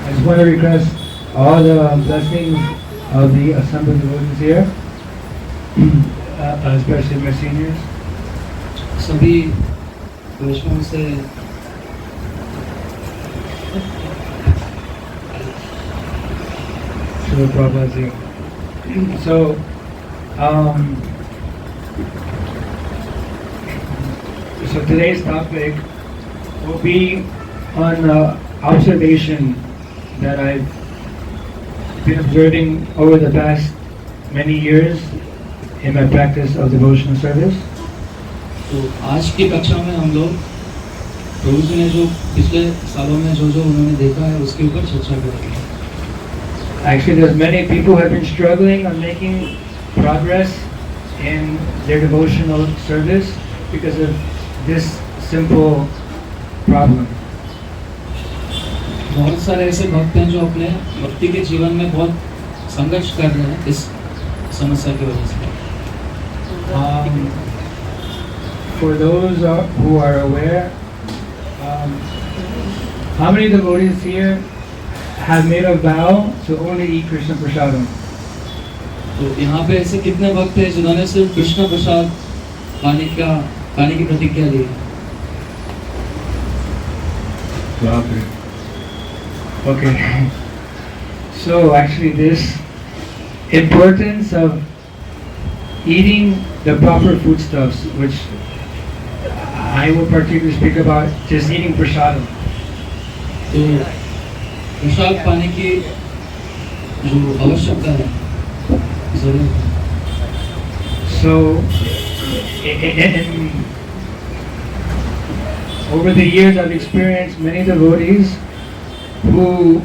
I just want to request all the blessings of the assembled devotees here, especially my seniors. सभी वैष्णव से So Prabhupada. So, so today's topic will be on observation that I've been observing over the past many years in my practice of devotional service. तो आज की कक्षा में हम लोग प्रभु जी ने जो पिछले सालों में जो उन्होंने देखा है उसके ऊपर चर्चा करेंगे. Actually, there's many people who have been struggling on making progress in their devotional service because of this simple problem. बहुत सारे ऐसे भक्त हैं जो अपने भक्ति के जीवन में बहुत संघर्ष कर रहे हैं इस समस्या की वजह से. For those who are aware, how many devotees here have made a vow to only eat Krishna prasadam? तो यहाँ पे ऐसे कितने भक्त हैं जिन्होंने सिर्फ कृष्ण प्रसाद खाने की प्रतिज्ञा ली है? Okay. So actually this importance of eating the proper foodstuffs, which I will particularly speak about just eating prasadam. तो प्रसाद पाने की जो आवश्यकता है जरूर. So over the years I've experienced many devotees who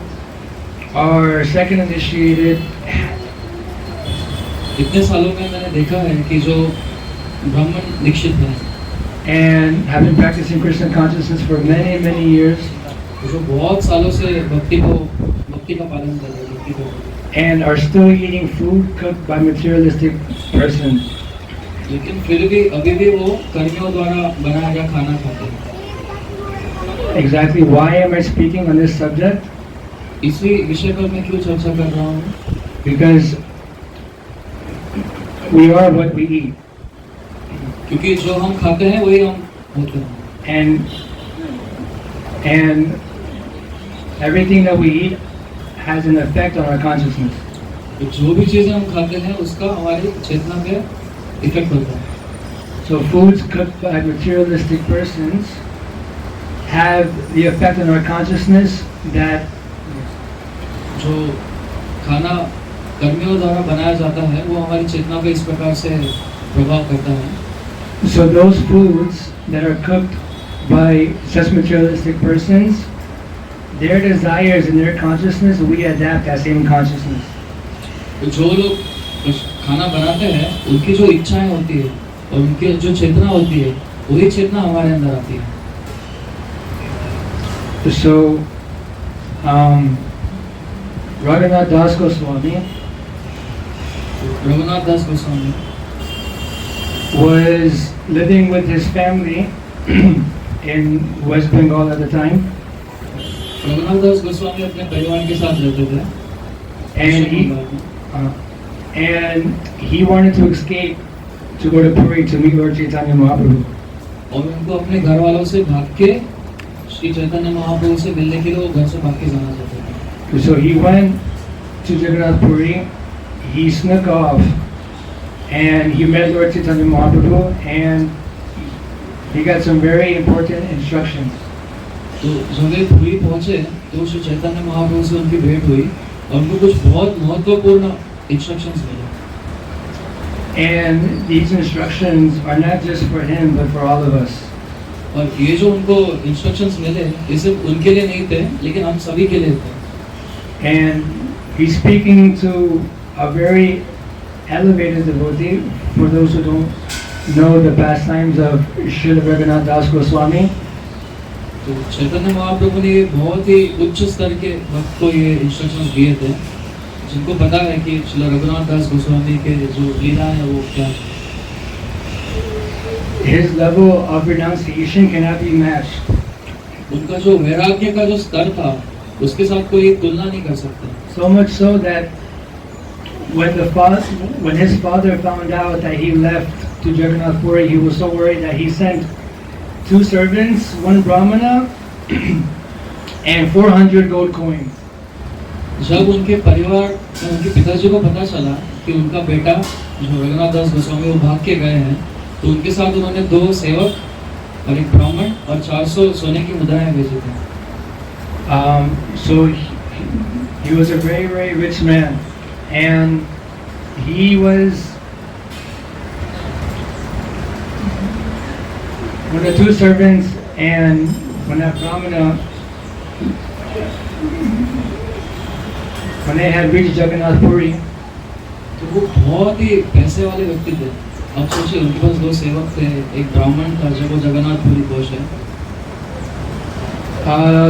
are second initiated. इतने सालों में मैंने देखा है कि जो ब्राह्मण दीक्षित हैं and have been practicing Krishna consciousness for many years, जो बहुत सालों से भक्ति का पालन कर रहे हैं, भक्ति को, and are still eating food cooked by materialistic persons. लेकिन फिर भी अभी भी वो कर्मियों द्वारा बनाया गया खाना खाते हैं. Exactly why am I speaking on this subject? इसी विषय पर मैं क्यों चर्चा कर रहा हूँ? Because we are what we eat. क्योंकि जो हम खाते हैं वही हम होते हैं. And everything that we eat has an effect on our consciousness. तो जो भी चीजें हम खाते हैं उसका हमारी चेतना पे इफेक्ट होता है. So foods cooked by materialistic persons have the effect on our consciousness that जो खाना कर्मियों द्वारा बनाया जाता है वो हमारी चेतना पे इस प्रकार से प्रभाव करता है. so those foods that are cooked by such materialistic persons, their desires and their consciousness, we adapt that same consciousness. तो जो लोग खाना बनाते हैं उनकी जो इच्छाएं होती है और उनकी जो चेतना होती है वही चेतना हमारे अंदर आती है. So Raghunath Das Goswami Raghunath Das Goswami was living with his family in West Bengal at the time, Raghunath दास गोस्वामी अपने परिवार के साथ रहते थे. and he wanted to escape to go to Puri to meet Lord Chaitanya Mahaprabhu. और उनको अपने घर वालों से भाग के श्री चैतन्य महाप्रभु से मिलने के लिए वो घर से भाग के जाना चाहते थे. So he went to Jagannath Puri, he snuck off and he met Lord Chaitanya Mahaprabhu and he got some very important instructions. तो जब वे पुरी पहुंचे तो श्री चैतन्य महाप्रभु से उनकी भेंट हुई और उनको कुछ बहुत महत्वपूर्ण इंस्ट्रक्शंस मिले. And these instructions are not just for him but for all of us. और ये जो उनको इंस्ट्रक्शंस मिले ये सिर्फ उनके लिए नहीं थे लेकिन हम सभी के लिए थे. And he's speaking to a very elevated devotee. For those who don't know the pastimes of Srila Raghunath Das Goswami, तो चैतन्य महाप्रभु ने बहुत ही उच्च स्तर के भक्त को ये इंस्ट्रक्शंस दिए थे जिनको पता है कि श्री रघुनाथ दास गोस्वामी के जो लीला है वो क्या है. his level of renunciation cannot be matched. उनका जो वैराग्य का जो स्तर था उसके साथ कोई तुलना नहीं कर सकता। So much so that when his father found out that he left to Jagannath Puri, he was so worried that he sent 2 servants, 1 brahmana, and 400 gold coins. जब उनके परिवार उनके पिताजी को पता चला कि उनका बेटा जो रघुनाथ दास गोस्वामी वो भाग के गए हैं, तो उनके साथ उन्होंने 2 सेवक और 1 ब्राह्मण और 400 सोने की मुद्राएं भेजी थी। So he was a very, very rich man, and he was when the 2 servants and when that brahmana, when they had reached Jagannath Puri, तो वो बहुत ही पैसे वाले व्यक्ति थे। अब सोचिए उनके पास 2 सेवक थे, 1 ब्राह्मण था जब वो जगन्नाथपुरी पहुंचे।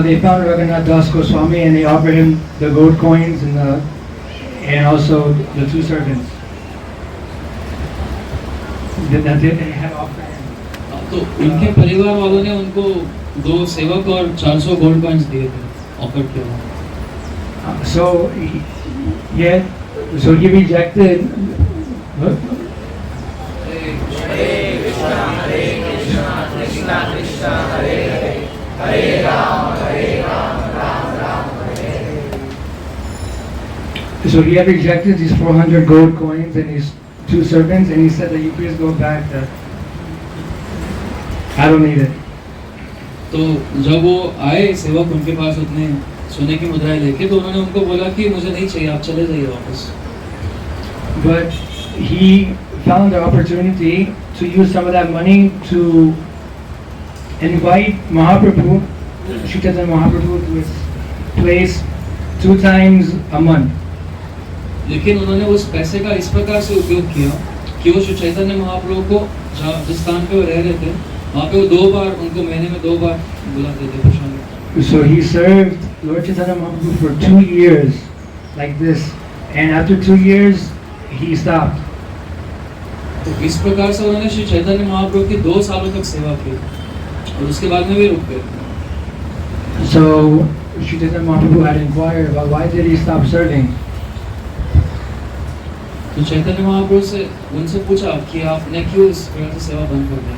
they found Raghunath Das Goswami and they offered him the gold coins and also the 2 servants. They had offered him. तो उनके परिवार वालों ने उनको 2 सेवक और 400 गोल्ड कॉइन्स दिए थे, ऑफर किया। So he rejected. So he had rejected these 400 gold coins and his 2 servants, and he said that you please go back. That I don't need it. तो जब वो आए सेवक उनके पास उतने सोने की मुद्राएं लेके, तो उन्होंने उनको बोला कि मुझे नहीं चाहिए, आप चले जाइए वापस। But he found the opportunity to use some of that money to invite Mahaprabhu, Sri Chaitanya Mahaprabhu, to his place 2 times a month. लेकिन उन्होंने उस पैसे का इस प्रकार से उपयोग किया कि वो श्री चैतन्य महाप्रभु को जिस स्थान पे वो रह रहे थे वहाँ पे वो 2 बार उनको महीने में 2 बार बुलाते थे प्रसाद। So he served Lord Chaitanya Mahaprabhu for 2 years like this, and after 2 years he stopped. तो इस प्रकार से उन्होंने श्री चैतन्य महाप्रभु की 2 सालों तक सेवा की और उसके बाद में भी रुक गए। So Sri Chaitanya Mahaprabhu had inquired about why did he stop serving. तो चैतन्य महाप्रभु से उनसे पूछा कि आपने क्यों इस प्रकार से सेवा बंद कर दी।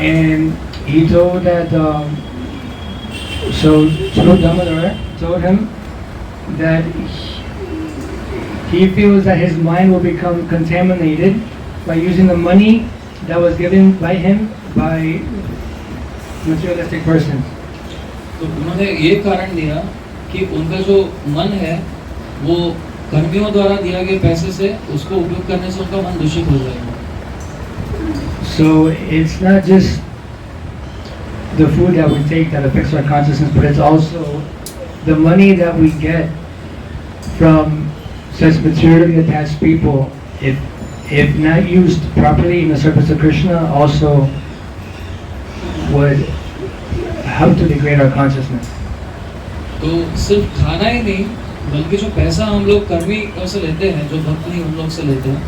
And he told that so Damodar told him that he feels that his mind will become contaminated by using the money that was given by him by materialistic persons. तो उन्होंने ये कारण दिया कि उनका जो मन है वो कर्मियों द्वारा दिया गए पैसे से उसको उपयोग करने से उनका मन दूषित हो जाएगा। So it's not just the food that we take that affects our consciousness, but it's also the money that we get from such materially attached people. If not used properly in the service of Krishna, also would help to degrade our consciousness. तो सिर्फ खाना ही नहीं बल्कि जो पैसा हम लोग कर्मियों से लेते हैं, जो भक्त नहीं उन लोग से लेते हैं,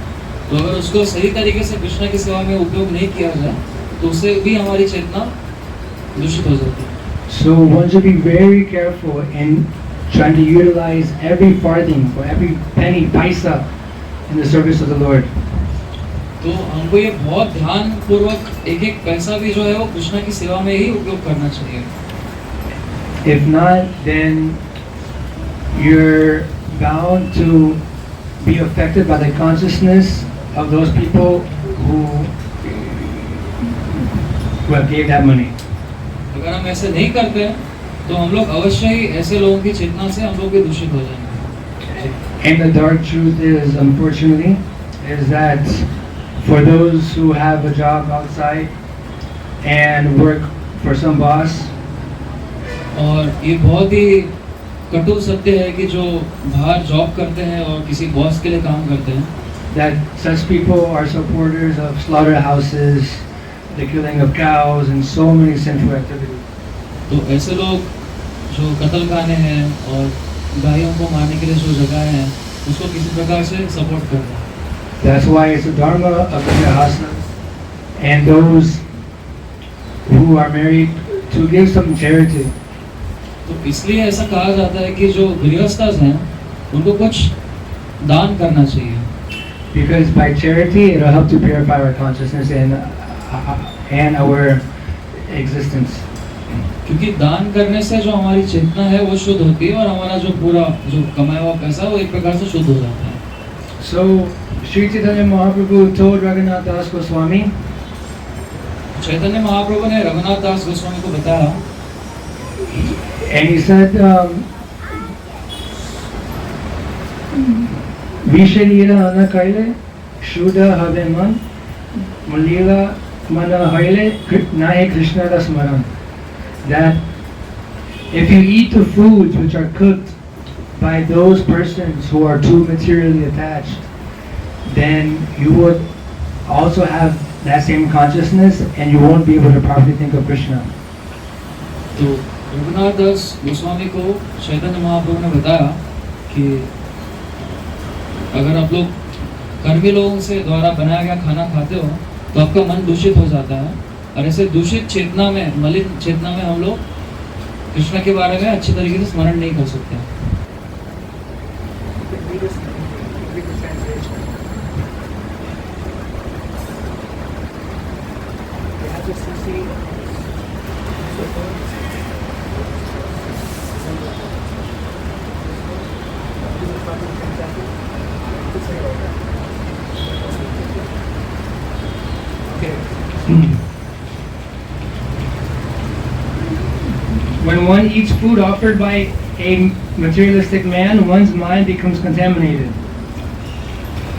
तो अगर उसको सही तरीके से कृष्ण की सेवा में उपयोग नहीं किया जाए तो उससे भी हमारी चेतना दूषित हो जाती है। So one should be very careful in trying to utilize every farthing or every penny, paisa in the service of the Lord. तो हमको ये बहुत ध्यान पूर्वक एक एक पैसा भी जो है वो कृष्ण की सेवा में ही उपयोग करना चाहिए। If not, then you're bound to be affected by the consciousness of those people who gave that money. अगर हम ऐसे नहीं करते हैं तो हम लोग अवश्य ही ऐसे लोगों की चेतना से हम लोग भी दूषित हो जाएंगे। And the dark truth is, unfortunately, is that for those who have a job outside and work for some boss, और ये बहुत ही कटु सत्य है कि जो बाहर जॉब करते हैं और किसी बॉस के लिए काम करते हैं, that such people are supporters of slaughterhouses, the killing of cows, and so many sinful activities. तो ऐसे लोग जो कत्ल खाने हैं और गायों को मारने के लिए जो जगह हैं उसको किसी प्रकार से सपोर्ट कर रहे हैं। That's why it's the dharma of the grihasthas and those who are married to give some charity. तो इसलिए ऐसा कहा जाता है कि जो गृहस्थास हैं उनको कुछ दान करना चाहिए, because by charity it'll help to purify our consciousness and our existence. क्योंकि दान करने से जो हमारी चेतना है वो शुद्ध होती है और हमारा जो पूरा जो कमाया हुआ पैसा वो एक प्रकार से शुद्ध हो जाता है। So Sri Chaitanya Mahaprabhu told Raghunath Das Goswami, Chaitanya Mahaprabhu ने रघुनाथ दास गोस्वामी को बताया, and he said, Visharira ana kaile, Shuddha have man, Mulila mana haile, nahe Krishna das maran. That if you eat the foods which are cooked by those persons who are too materially attached, then you would also have that same consciousness and you won't be able to properly think of Krishna. तो रघुनाथ दास गोस्वामी को चैतन्य महाप्रभु ने बताया कि अगर आप लोग कर्मी लोगों से द्वारा बनाया गया खाना खाते हो तो आपका मन दूषित हो जाता है, और ऐसे दूषित चेतना में, मलिन चेतना में हम लोग कृष्ण के बारे में अच्छी तरीके से स्मरण नहीं कर सकते। When one eats food offered by a materialistic man, one's mind becomes contaminated.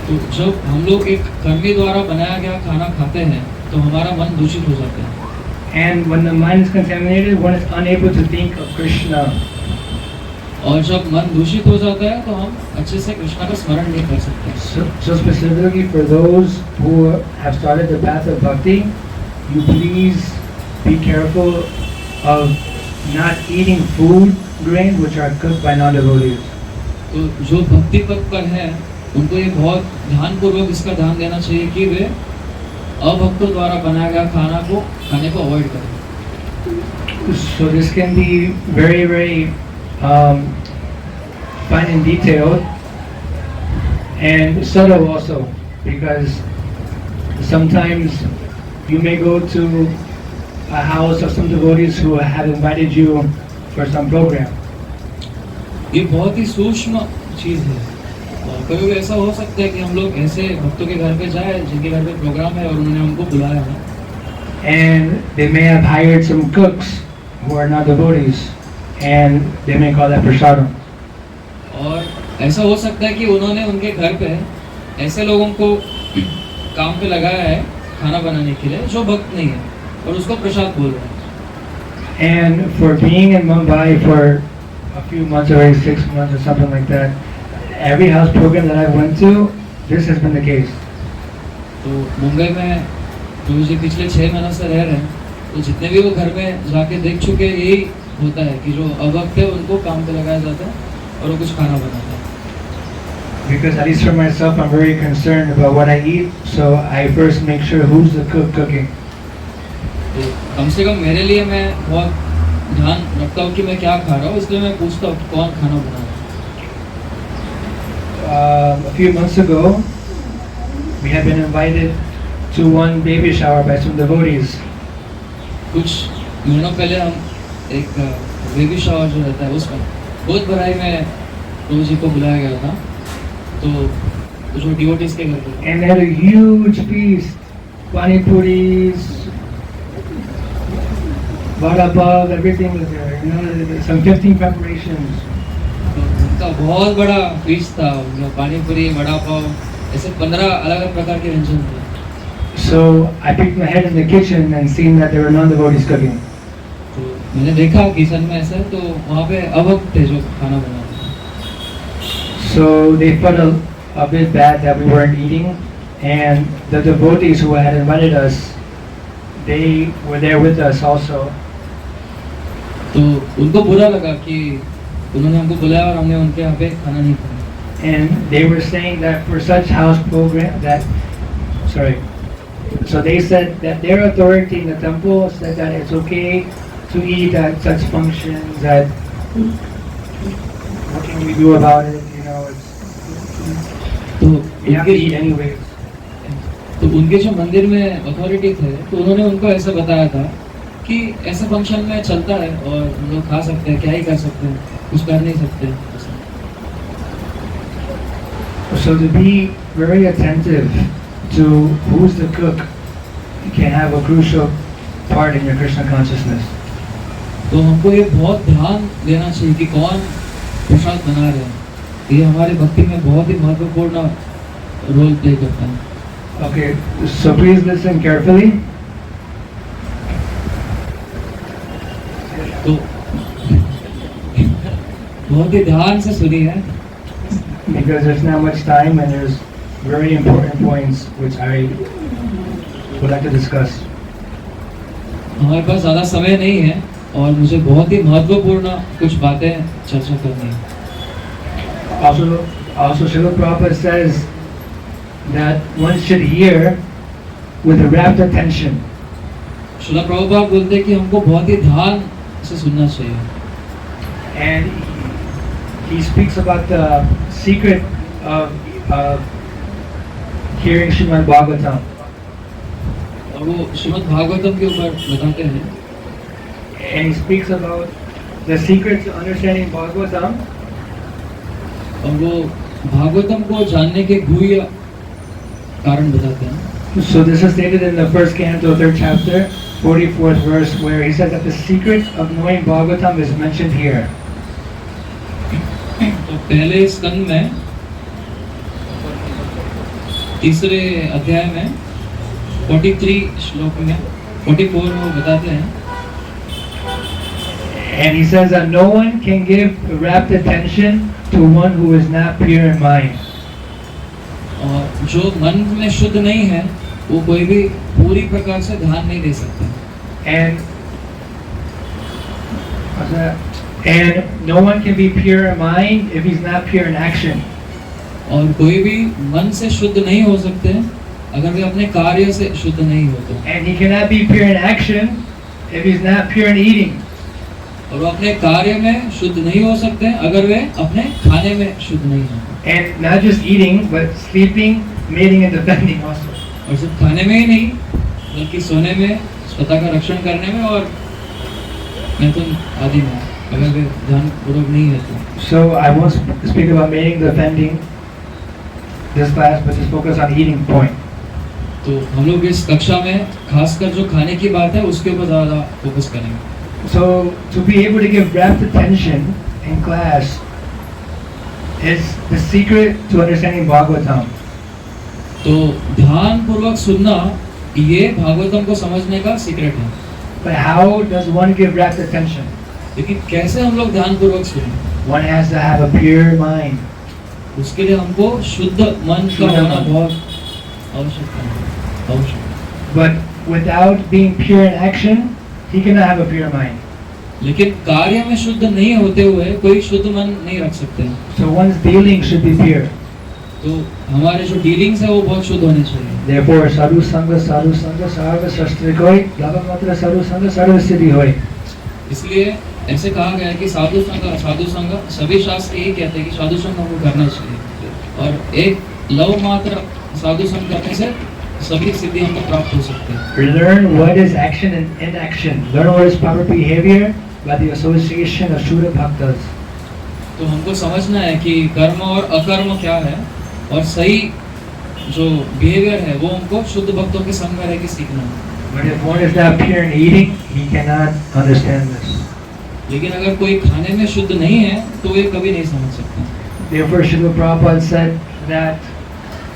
तो जब हम लोग एक कर्मी द्वारा बनाया गया खाना खाते हैं तो हमारा मन दूषित हो जाता है, And when the mind is contaminated, one is unable to think of Krishna. और जब मन दूषित हो जाता है तो हम अच्छे से कृष्ण का स्मरण नहीं कर सकते। So specifically for those who have started the path of bhakti, you please be careful of not eating food grain which are cooked by non-devotees. तो जो भक्ति पथ पर है उनको ये बहुत ध्यानपूर्वक इसका ध्यान देना चाहिए कि वे अभक्तों द्वारा बनाया गया खाना को खाने को अवॉइड करें। So this can be very, very fine and detailed and subtle also, because sometimes you may go to a house of some devotees who have invited you for some program. ये बहुत ही सूक्ष्म चीज है, और कभी ऐसा हो सकता है कि हम लोग ऐसे भक्तों के घर पे जाए जिनके घर पे प्रोग्राम है और उन्होंने हमको बुलाया है, And they may have hired some cooks who are not devotees, and they may call that prasadam. और ऐसा हो सकता है कि उन्होंने उनके घर पे ऐसे लोगों को काम पे लगाया है खाना बनाने के लिए जो भक्त नहीं है और उसको प्रसाद बोल रहे हैं। And for being in Mumbai for a few months, already 6 months or something like that, every house program that I went to, this has been the case. तो मुंबई में प्रभु जी पिछले 6 महीनों से रह रहे हैं, तो जितने भी वो घर में जाके देख चुके हैं यही होता है कि जो अभक्त है उनको काम पे लगाया जाता है और वो कुछ खाना बनाता है। Because at least for myself, I'm very concerned about what I eat, so I first make sure who's the cook cooking. तो कम से कम मेरे लिए मैं बहुत ध्यान रखता हूँ कि मैं क्या खा रहा हूँ, इसलिए मैं पूछता हूँ कौन खाना बना रहा है। A few months ago, we had been invited to one baby shower by some devotees. कुछ महीनों पहले हम एक बेबी शावर जो रहता है उसमें बहुत बड़ाई में प्रभु जी को बुलाया गया था, तो जो डिवोटीज के घर पे, And they had a huge feast, pani puris, vada pav, everything was there. You know, some 15 preparations. तो उनका बहुत बड़ा फीस था, पानी पूरी, वड़ा पाव, ऐसे 15 अलग अलग प्रकार के व्यंजन थे। So I peeked my head in the kitchen and seen that there were non-devotees cooking. तो मैंने देखा किचन में ऐसा, तो वहाँ पे अभक्त थे जो खाना बना रहे थे। So they felt a bit bad that we weren't eating, and the devotees who had invited us, they were there with us also. तो उनको बुरा लगा कि उन्होंने हमको बुलाया और हमने उनके यहाँ पे खाना नहीं खाया। And they were saying that for such house program so they said that their authority in the temple said that it's okay to eat at such functions, that what can we do about it? You know, it's तो we have to उनके eat anyways. तो उनके जो मंदिर में authority थे तो उन्होंने उनको ऐसा बताया था कि ऐसे फंक्शन में चलता है और हम लोग खा सकते हैं, क्या ही कर सकते हैं, कुछ कर नहीं सकते ऐसा। So to be very attentive to who's the cook can have a crucial part in your Krishna consciousness. तो हमको ये बहुत ध्यान देना चाहिए कि कौन प्रसाद बना रहे हैं। ये हमारे भक्ति में बहुत ही महत्वपूर्ण रोल प्ले करता है। Okay, so please listen carefully. तो बहुत ही ध्यान से सुनिए Because there's not much time and there's very important points which I would like to discuss. हमारे पास ज़्यादा समय नहीं है और मुझे बहुत ही महत्वपूर्ण कुछ बातें चर्चा करनी है। Also Srila Prabhupada says that one should hear with rapt attention. Srila Prabhupada बोलते हैं कि हमको बहुत ही ध्यान से सुनना चाहिए। And he speaks about the secret of hearing Srimad Bhagavatam. और वो श्रीमद् भागवतम के ऊपर बताते हैं। And he speaks about the secret to understanding Bhagavatam. और वो भागवतम को जानने के गुह्य कारण बताते हैं। So this is stated in the first canto, 3rd chapter, 44th verse, where he says that the secret of knowing Bhagavatam is mentioned here. तो पहले स्कंद में तीसरे अध्याय में 43 श्लोक में 44 में वो बताते हैं। And he says that no one can give rapt attention to one who is not pure in mind. और जो मन में शुद्ध नहीं है वो कोई भी पूरी प्रकार से ध्यान नहीं दे सकता। And no one can be pure in mind if he's not pure in action. और कोई भी मन से शुद्ध नहीं हो सकते अगर वे अपने कार्य से शुद्ध नहीं होते। And he cannot be pure in action if he's not pure in eating. और वो अपने कार्य में शुद्ध नहीं हो सकते अगर वे अपने खाने में शुद्ध नहीं होते। And not just eating, but sleeping, mating, and defending also. और सिर्फ खाने में ही नहीं बल्कि सोने में, स्वतः का रक्षण करने में और मैथुन आदि में अगर वे ध्यानपूर्वक नहीं है तो। So I won't speak about mating, defending this class, but just focus on eating point. तो हम लोग इस कक्षा में खासकर जो खाने की बात है उसके ऊपर ज़्यादा फोकस करेंगे। So to be able to give rapt attention in class is the secret to understanding Bhagavatam. तो ध्यान पूर्वक सुनना ये भागवतम को समझने का सीक्रेट है। But how does one give rapt attention? लेकिन कैसे हम लोग ध्यान पूर्वक सुनें? One has to have a pure mind. उसके लिए हमको शुद्ध मन का होना बहुत आवश्यक है। But without being pure in action, he cannot have a pure mind. लेकिन कार्य में शुद्ध नहीं होते हुए कोई शुद्ध मन नहीं रख सकते। So one's dealing should be pure. तो हमारे जो डीलिंग्स है वो बहुत शुद्ध होने चाहिए। Therefore, sadhu sangha sarva shastri koi, lava matra sadhu sangha sarva siddhi hoy. इसलिए ऐसे कहा गया है कि साधु संग सभी शास्त्र यही कहते हैं कि साधु संग हमको करना चाहिए और एक लव मात्र साधु संग करने से सभी सिद्धि हमको प्राप्त हो सकते हैं। Learn what is action and inaction. Learn what is proper behavior by the association of Shuddha Bhaktas. तो हमको समझना है कि कर्म और अकर्म क्या है और सही जो बिहेवियर है वो हमको शुद्ध भक्तों के संग में रह के सीखना है। But if one is not pure in eating, he cannot understand this. लेकिन अगर कोई खाने में शुद्ध नहीं है तो ये कभी नहीं समझ सकता। Therefore, Srila Prabhupada said that,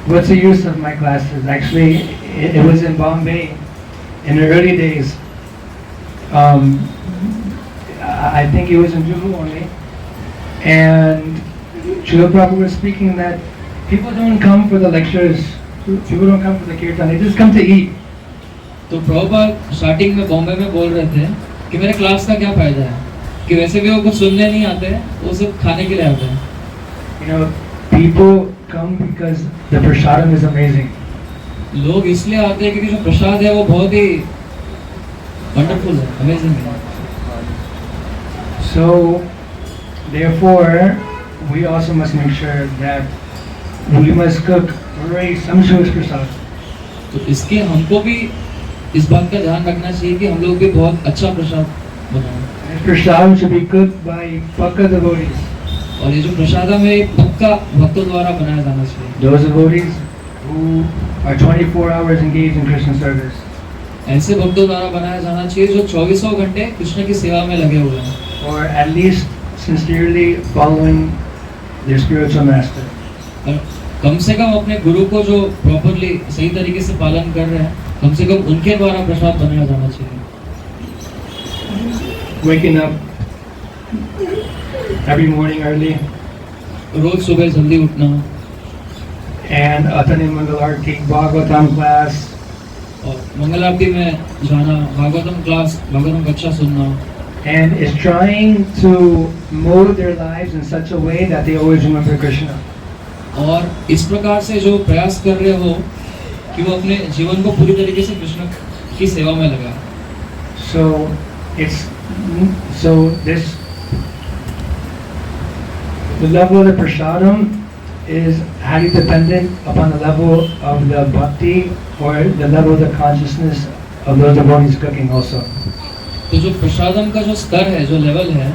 what's the use of my classes? Actually, it was in Bombay in the early days. I think it was in Juhu only. And Srila Prabhupada was speaking that people don't come for the lectures, people don't come for the kirtan, they just come to eat. तो Prabhupada starting में बॉम्बे में बोल रहे थे कि मेरे class का क्या फायदा है कि वैसे भी वो कुछ सुनने नहीं आते हैं, वो सिर्फ खाने के लिए आते हैं। You know, people come because the prasadam is amazing. लोग इसलिए आते हैं क्योंकि जो प्रसाद है वो बहुत ही वंडरफुल है, अमेजिंग है। So Therefore, we also must make sure that we must cook very sumptuous prasad. तो इसके हमको भी इस बात का ध्यान रखना चाहिए कि हम लोग भी बहुत अच्छा प्रसाद बनाएं। This prasad should be cooked by Pakka devotees. और ये जो प्रसादम है ये पक्का भक्तों द्वारा बनाया जाना चाहिए। Those devotees who are 24 hours engaged in Krishna service. ऐसे भक्तों द्वारा बनाया जाना चाहिए जो 24 घंटे कृष्ण की सेवा में लगे हुए हैं। Or at least sincerely following their spiritual master. और कम से कम अपने गुरु को जो प्रॉपरली सही तरीके से पालन कर रहे हैं, कम से कम उनके द्वारा प्रसाद बनाया जाना चाहिए। Waking up every morning early रोज सुबह जल्दी उठना and attending Mangal Arati, Bhagavatam class, और मंगल आरती में जाना, भागवतम क्लास, भागवतम कक्षा सुनना, and is trying to mold their lives in such a way that they always remember Krishna. और इस प्रकार से जो प्रयास कर रहे हो कि वो अपने जीवन को पूरी तरीके से कृष्ण की सेवा में लगा। So this the level of the prasadam is highly dependent upon the level of the bhakti or the level of the consciousness of those devotees cooking also. तो जो प्रसादम का जो स्तर है, जो लेवल है,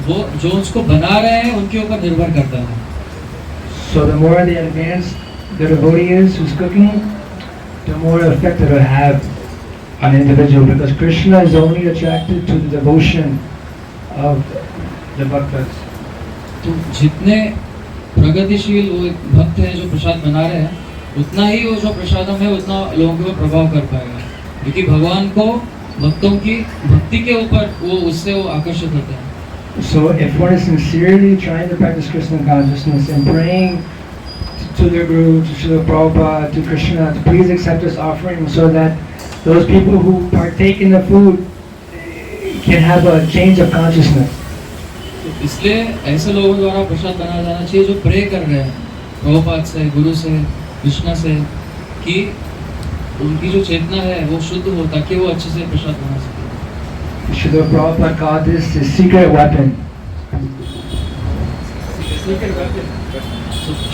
वो जो उसको बना रहे हैं उनके ऊपर निर्भर करता है। So the more the advanced the devotee is who's cooking, the more effect it will have on an individual, because Krishna is only attracted to the devotion of the bhaktas. तो जितने प्रगतिशील वो एक भक्त हैं जो प्रसाद बना रहे हैं, उतना ही वो जो प्रसादम है उतना लोगों के ऊपर प्रभाव कर पाएगा, क्योंकि भगवान को भक्तों की भक्ति के ऊपर वो उससे वो आकर्षित होते हैं। So if one is sincerely trying to practice Krishna consciousness and praying to their Guru, to Srila Prabhupada, to Krishna, to please accept this offering so that those people who partake in the food can have a change of consciousness. तो इसलिए ऐसे लोगों द्वारा प्रसाद बनाया जाना चाहिए जो pray कर रहे हैं प्रभुपाद से, गुरु से, कृष्णा से, कि उनकी जो चेतना है वो शुद्ध हो ताकि वो अच्छे से प्रसाद बना सके। Srila Prabhupada called this his secret weapon.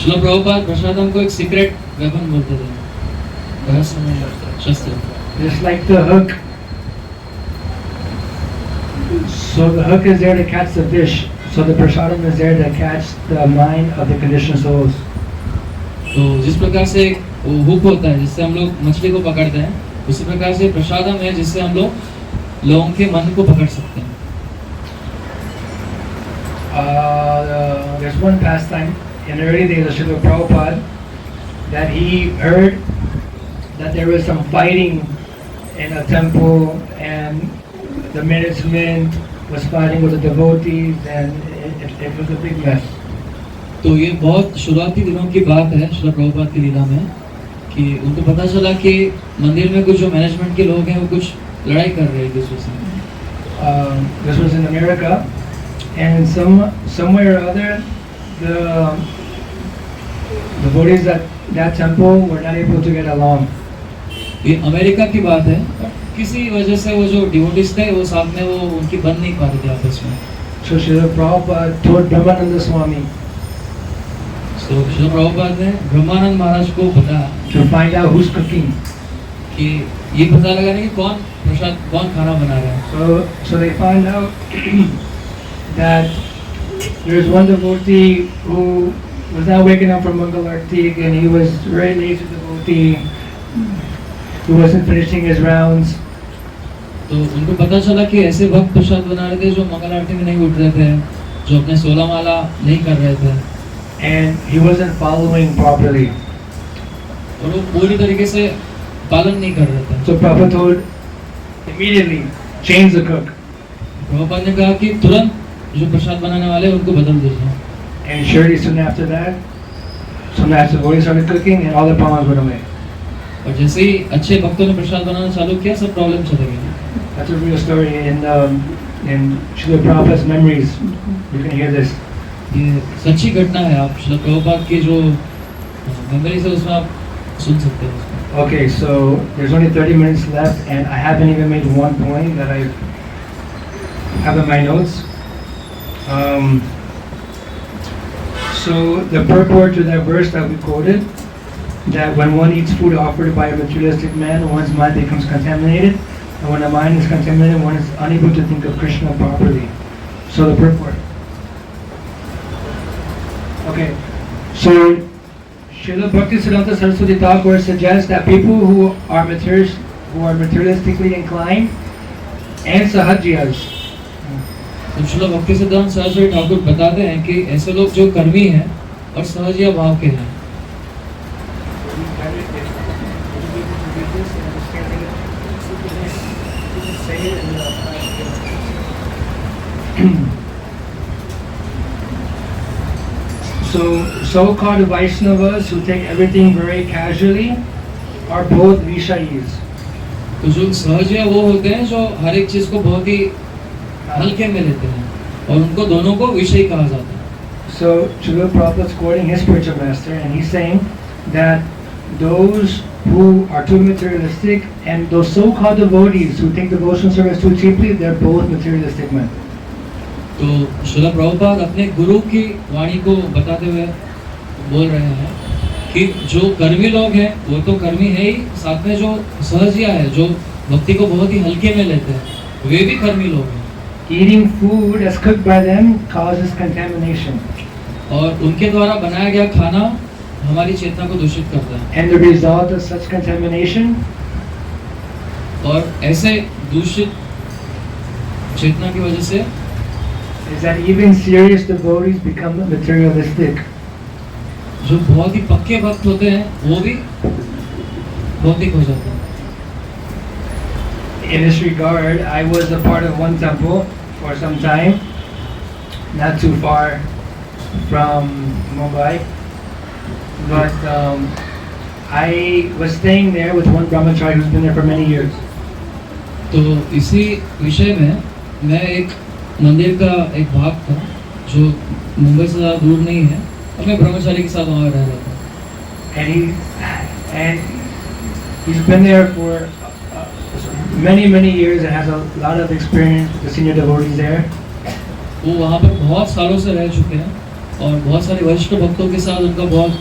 Srila Prabhupada प्रसादम को एक सीक्रेट वेपन बोलते थे, रहस्यमय शस्त्र। Just like the hook. So the hook is there to catch the fish. So the prasadam is there to catch the mind of the conditioned souls. तो जिस प्रकार से एक हुक होता है जिससे हम लोग मछली को पकड़ते हैं, उसी प्रकार से प्रसादम है जिससे हम लोग लोगों के मन को पकड़ सकते हैं। There's one pastime in the early days of Srila Prabhupada that he heard that there was some fighting in a temple and the management was fighting with the devotees and it was a big mess. तो ये बहुत शुरुआती दिनों की बात है श्रील प्रभुपाद की लीला में, कि उनको पता चला कि मंदिर में कुछ जो मैनेजमेंट के लोग हैं वो कुछ लड़ाई कर रहे हैं एक दूसरे से। This was in America, and some way or other the devotees at that temple were not able to get along. ये अमेरिका की बात है, किसी वजह से वो जो डिवोटीज थे वो साथ में वो उनकी बन नहीं पा रहे थे आपस में। So Srila Prabhupada told Brahmananda Swami तो श्रील प्रभुपाद ने ब्रह्मानंद महाराज को बताया to find out who's cooking. कि ये पता लगाने कि कौन खाना बना रहा है। So they found out that there's one devotee who was not waking up from Mangal Arati and he was very lazy devotee who wasn't finishing his rounds. तो उनको पता चला कि ऐसे भक्त प्रसाद बना रहे थे जो मंगल आरती में नहीं उठ रहे थे, जो अपने 16 माला नहीं कर रहे थे, And he wasn't following properly. और वो पूरी तरीके से पालन नहीं कर रहे थे। So Prabhupada told immediately change the cook. Prabhupada ने कहा कि तुरंत जो प्रसाद बनाने वाले हैं उनको बदल दीजिए। And surely soon after that, some master devotees started cooking and all the problems went away. और जैसे ही अच्छे भक्तों ने प्रसाद बनाना चालू किया, सब प्रॉब्लम चले गए। That's a real story in Srila Prabhupada's memories. You can hear this. ये सच्ची घटना है, आप श्रील प्रभुपाद की जो मेमोरीज है उसमें आप सुन सकते हैं। Okay, so there's only 30 minutes left and I haven't even made one point that I have in my notes. So the purport to that verse that we quoted, that when one eats food offered by a materialistic man, one's mind becomes contaminated, and when the mind is contaminated, one is unable to think of Krishna properly. So the purport. Okay, so Srila Bhaktisiddhanta Saraswati Thakur suggests that people who are materialistically inclined and sahajiyas. तो श्रील भक्ति सिद्धांत सरस्वती ठाकुर बताते हैं कि ऐसे लोग जो कर्मी हैं और सहजिया भाव के हैं, So-called Vaishnavas who take everything very casually are both Vishayis. तो जो सहजिया वो होते हैं जो हर एक चीज को बहुत ही हल्के में लेते हैं और उनको दोनों को विषय कहा जाता है. So Srila Prabhupada is quoting his spiritual master, and he's saying that those who are too materialistic and those so-called devotees who take devotional service too cheaply, they're both materialistic men. तो श्रील प्रभुपाद अपने गुरु की वाणी को बताते हुए बोल रहे हैं कि जो कर्मी लोग हैं वो तो कर्मी है ही, साथ में जो सहजिया है जो भक्ति को बहुत ही हल्के में लेते हैं वे भी कर्मी लोग हैं. Eating food as cooked by them causes contamination. और उनके द्वारा बनाया गया खाना हमारी चेतना को दूषित करता है. And the result of such contamination और ऐसे दूषित चेतना की वजह से is that even serious devotees become materialistic. जो बहुत ही पक्के भक्त होते हैं वो भी भौतिक हो जाते हैं. In this regard, I was a part of one temple for some time, not too far from Mumbai, but I was staying there with one brahmachari who's been there for many years. तो इसी विषय में मैं एक मंदिर का एक भाग था जो मुंबई से ज़्यादा दूर नहीं है और मैं ब्रह्मचारी के साथ वहाँ रह रहा था. And he's been there for many years and has a lot of experience with the senior devotees there. वो वहाँ पर बहुत सालों से रह चुके हैं और बहुत सारे वरिष्ठ भक्तों के साथ उनका बहुत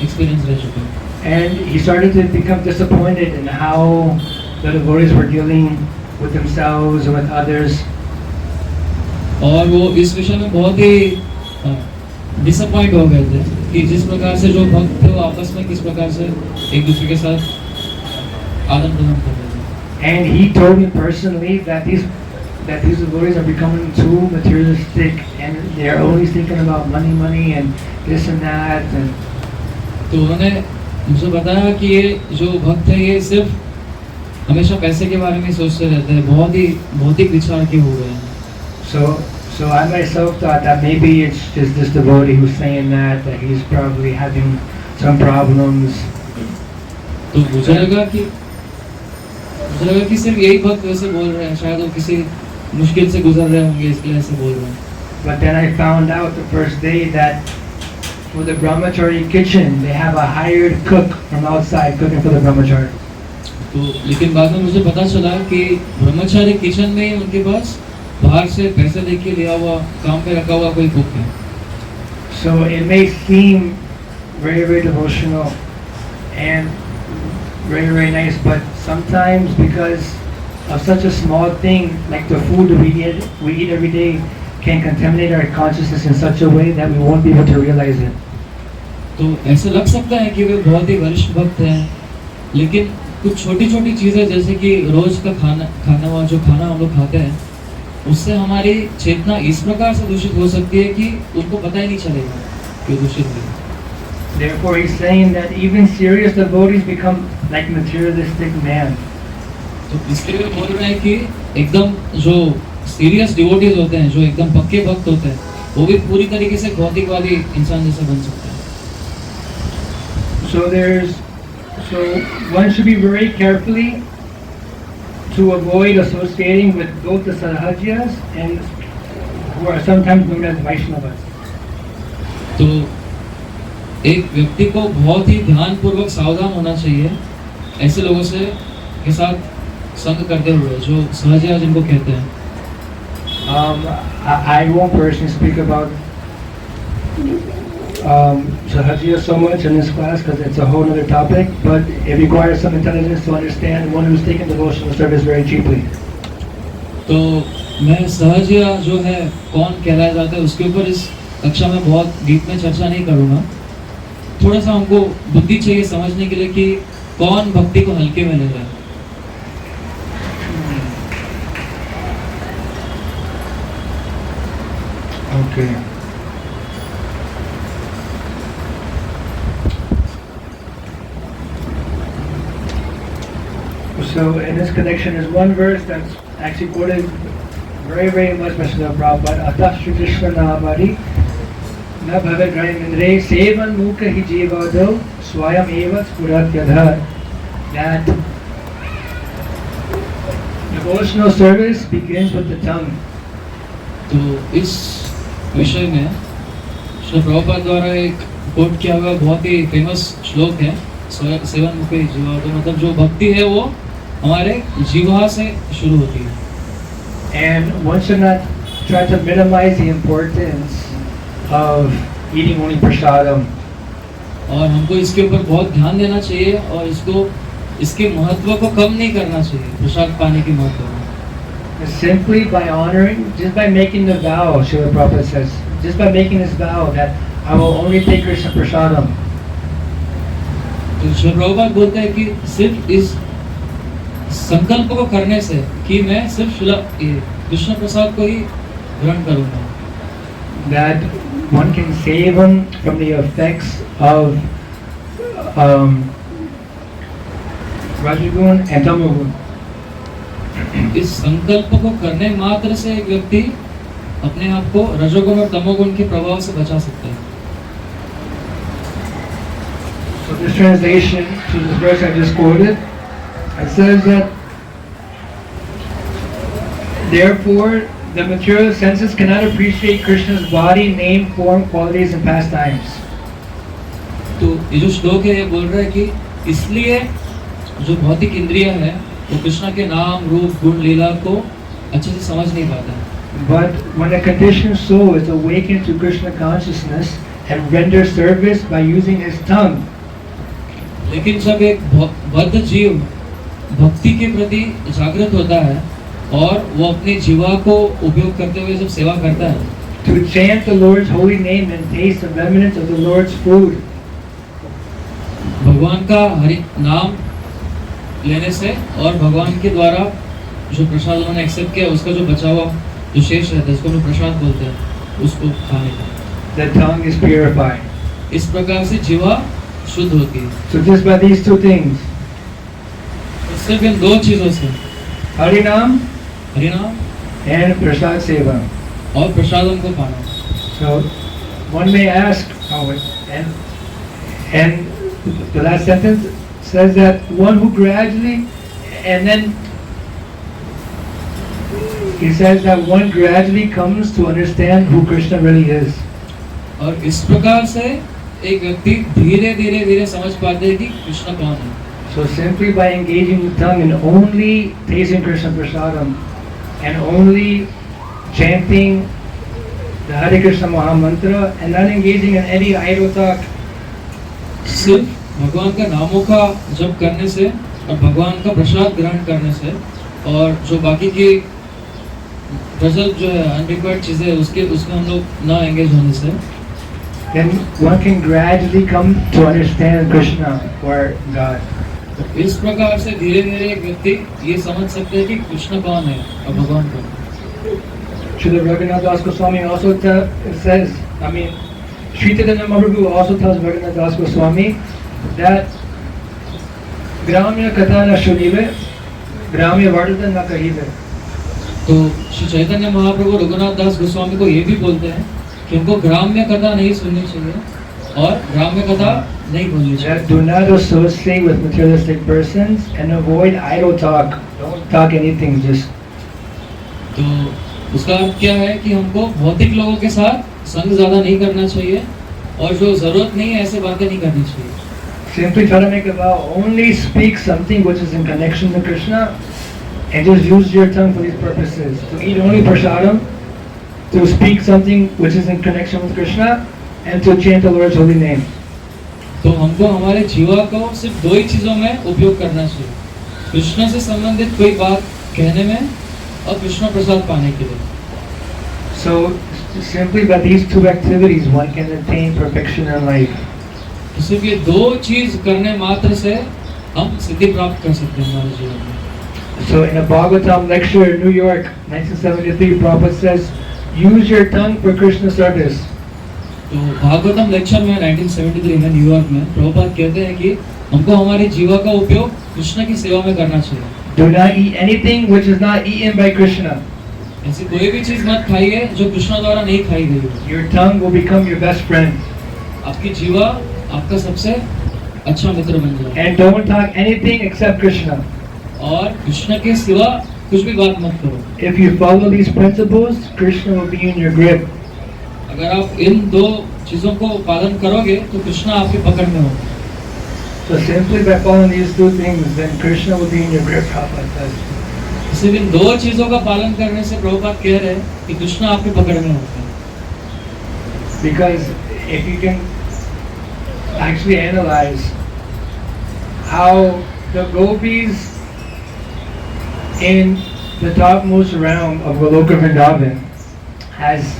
एक्सपीरियंस रह चुका है. And he started to become disappointed in how the devotees were dealing with themselves and with others. और वो इस विषय में बहुत ही डिसअपॉइंट हो गए थे कि जिस प्रकार से जो भक्त थे वो आपस में किस प्रकार से एक दूसरे के साथ आदान प्रदान कर रहे थे. And he told me personally that these devotees are becoming too materialistic and they're always thinking about money and this and that. And तो उन्होंने मुझे बताया कि ये जो भक्त है ये सिर्फ हमेशा पैसे के बारे में सोचते रहते हैं, बहुत ही भौतिक विचार के हो गए हैं. So I myself thought that maybe it's just this devotee who's saying that he's probably having some problems. तो मुझे लगा कि सिर्फ यही भक्त वैसे बोल रहे हैं, शायद वो किसी मुश्किल से गुजर रहे होंगे इसलिए ऐसे बोल रहे हैं. But then I found out the first day that for the brahmachari kitchen they have a hired cook from outside cooking for the brahmachari. तो लेकिन बाद में मुझे पता चला कि ब्रह्मचारी किचन में उनके पास बाहर से पैसे देके लिया हुआ काम पे रखा हुआ कोई कुक है. So it may seem very devotional and very nice, but sometimes because of such a small thing like the food we eat every day can contaminate our consciousness in such a way that we won't be able to realize it. तो ऐसा लग सकता है कि वे बहुत ही वरिष्ठ भक्त हैं, लेकिन कुछ छोटी चीजें जैसे कि रोज का खाना हुआ जो खाना हम लोग खाते हैं उससे हमारी चेतना इस प्रकार से दूषित हो सकती है कि उनको पता ही नहीं चलेगा कि दूषित है. Therefore, he's saying that even serious devotees become like materialistic men. तो इसके लिए बोल रहे हैं कि एकदम जो सीरियस डिवोटीज होते हैं, जो एकदम पक्के भक्त होते हैं, वो भी पूरी तरीके से भौतिकवादी इंसान जैसा बन सकते हैं. So one should be very carefully to avoid associating with both the Sahajiyas and who are sometimes known as Vaishnavas. तो एक व्यक्ति को बहुत ही ध्यानपूर्वक सावधान होना चाहिए ऐसे लोगों से के साथ संग करते हुए जो सहजिया जिनको कहते हैं. I won't personally speak about So Hajiya so much in this class because it's a whole other topic, but it requires some intelligence to understand one who's taking devotional service very cheaply. तो मैं सहजिया जो है कौन कहलाया जाता है उसके ऊपर इस कक्षा में बहुत डीप में चर्चा नहीं करूँगा। थोड़ा सा हमको बुद्धि चाहिए समझने के लिए कि कौन भक्ति को हल्के में ले रहा है। Okay. So in this connection is one verse that's actually quoted very much by Srila Prabhupada. Atah Shri Krishna Nahamari Na Bhavet Indre Sevan Mukha Hi Jivado Swayam Eva Spurat Yadhar. That devotional service begins with the tongue. तो इस विषय में श्री प्रभुपाद द्वारा एक coat किया हुआ बहुत ही famous श्लोक है सेवन मुखे जीवा। तो मतलब जो भक्ति है वो हमारे जीवा से शुरू होती है। And one should not try to minimize the importance of eating only prasadam. और हमको इसके ऊपर बहुत ध्यान देना चाहिए और इसके महत्व को कम नहीं करना चाहिए। प्रसाद पाने की महत्व Simply by honoring, just by making the vow, Srila Prabhupada says, just by making this vow that I will only take Krishna prasadam. तो श्री प्रभुपाद बोलते हैं कि सिर्फ इस संकल्प को करने से कि मैं सिर्फ कृष्ण प्रसाद को ही ग्रहण करूंगा। That one can save him from the effects of Rajagun and Tamagun. इस संकल्प को करने मात्र से एक व्यक्ति अपने आप को रजोगुण और तमोगुण के प्रभाव से बचा सकता है। So this translation to this verse I just quoted, it says that therefore the material senses cannot appreciate Krishna's body, name, form, qualities and pastimes. तो ये जो श्लोक है ये बोल रहा है कि इसलिए जो भौतिक इंद्रिय है वो कृष्ण के नाम, रूप, गुण, लीला को अच्छे से समझ नहीं पाता। But when a conditioned soul is awakened to Krishna consciousness and renders service by using his tongue, लेकिन जब एक बद्ध जीव भक्ति के प्रति जागृत होता है और वो अपने जीवा को उपयोग करते हुए जब सेवा करता है, to chant the Lord's holy name and taste the remnants of the Lord's food, भगवान का हरि नाम लेने से और भगवान के द्वारा जो प्रसाद उन्होंने एक्सेप्ट किया उसका जो बचा हुआ जो शेष रहता है उसको हम प्रसाद बोलते हैं, उसको खाने का। the tongue is purified. इस प्रकार से जीवा शुद्ध होती है। So just by these two things, सिर्फ इन दो चीजों से Harinam हरिनाम and Prasad Seva. और प्रसादम को पाना। So one may ask, and the last sentence says that one who gradually, and then he says that one gradually comes to understand who Krishna really is. और इस प्रकार से एक व्यक्ति धीरे धीरे धीरे समझ पाते हैं कि कृष्ण कौन है। So simply by engaging the tongue and only tasting Krishna prasadam and only chanting the Hare Krishna Maha Mantra and not engaging in any idle talk, सिर्फ भगवान का नामों का जप करने से और भगवान का प्रसाद ग्रहण करने से और जो बाकी की गजल जो है अनरिक्वायर्ड चीजें उसमें हम लोग ना एंगेज होने से, then one can gradually come to understand Krishna or God. तो इस प्रकार से धीरे धीरे एक व्यक्ति ये समझ सकते हैं कि कृष्ण कौन है और भगवान कौन है। Srila Raghunath Das Goswami also says, Sri Chaitanya Mahaprabhu also tells Raghunath Das Goswami that Gramya Katha na shunive, Gramya Vardhana na kahive. तो श्री चैतन्य महाप्रभु रघुनाथ दास गोस्वामी को ये भी बोलते हैं कि उनको ग्राम्य कथा नहीं सुननी चाहिए और ग्राम्य कथा नहीं बोलनी चाहिए। Do not associate with materialistic persons and avoid idle talk. Don't talk anything, just. तो उसका अर्थ क्या है कि हमको भौतिक लोगों के साथ संग ज्यादा नहीं करना चाहिए और जो जरूरत नहीं है ऐसे बातें नहीं करनी चाहिए। Simply try to make a vow, only speak something which is in connection to Krishna and just use your tongue for these purposes. To eat only prasadam, to speak something which is in connection with Krishna, and to chant the Lord's holy name. तो हमको हमारे जीवा को सिर्फ दो ही चीजों में उपयोग करना चाहिए, कृष्ण से संबंधित कोई बात कहने में और कृष्ण प्रसाद पाने के लिए। So simply by these two activities one can attain perfection in life. तो सिर्फ ये दो चीज करने मात्र से हम सिद्धि प्राप्त कर सकते हैं हमारे जीवन में। So in a Bhagavatam lecture in New York, 1973, Prabhupada says, use your tongue for Krishna service. तो भागवतम लेक्चर में 1973 में न्यूयॉर्क में प्रभुपाद कहते हैं कि हमको हमारे जीवा का उपयोग कृष्ण की सेवा में करना चाहिए। Do not eat anything which is not eaten by Krishna. ऐसी कोई भी चीज मत खाइए जो कृष्ण द्वारा नहीं खाई गई हो। Your tongue will become your best friend. आपकी जीवा आपका सबसे अच्छा मित्र बन जाए। And don't talk anything except Krishna. और कृष्ण के सिवा कुछ भी बात मत करो। If you follow these principles, Krishna will be in your grip. अगर आप इन दो चीजों को पालन करोगे तो कृष्ण आपकी पकड़ में होगा। So simply by following these two things, then Krishna will be in your grip. Prabhupada says. सिर्फ इन दो चीजों का पालन करने से प्रभुपाद कह रहे हैं कि कृष्ण आपकी पकड़ में होगा। Because if you can actually analyze how the gopis in the topmost realm of Goloka Vrindavan has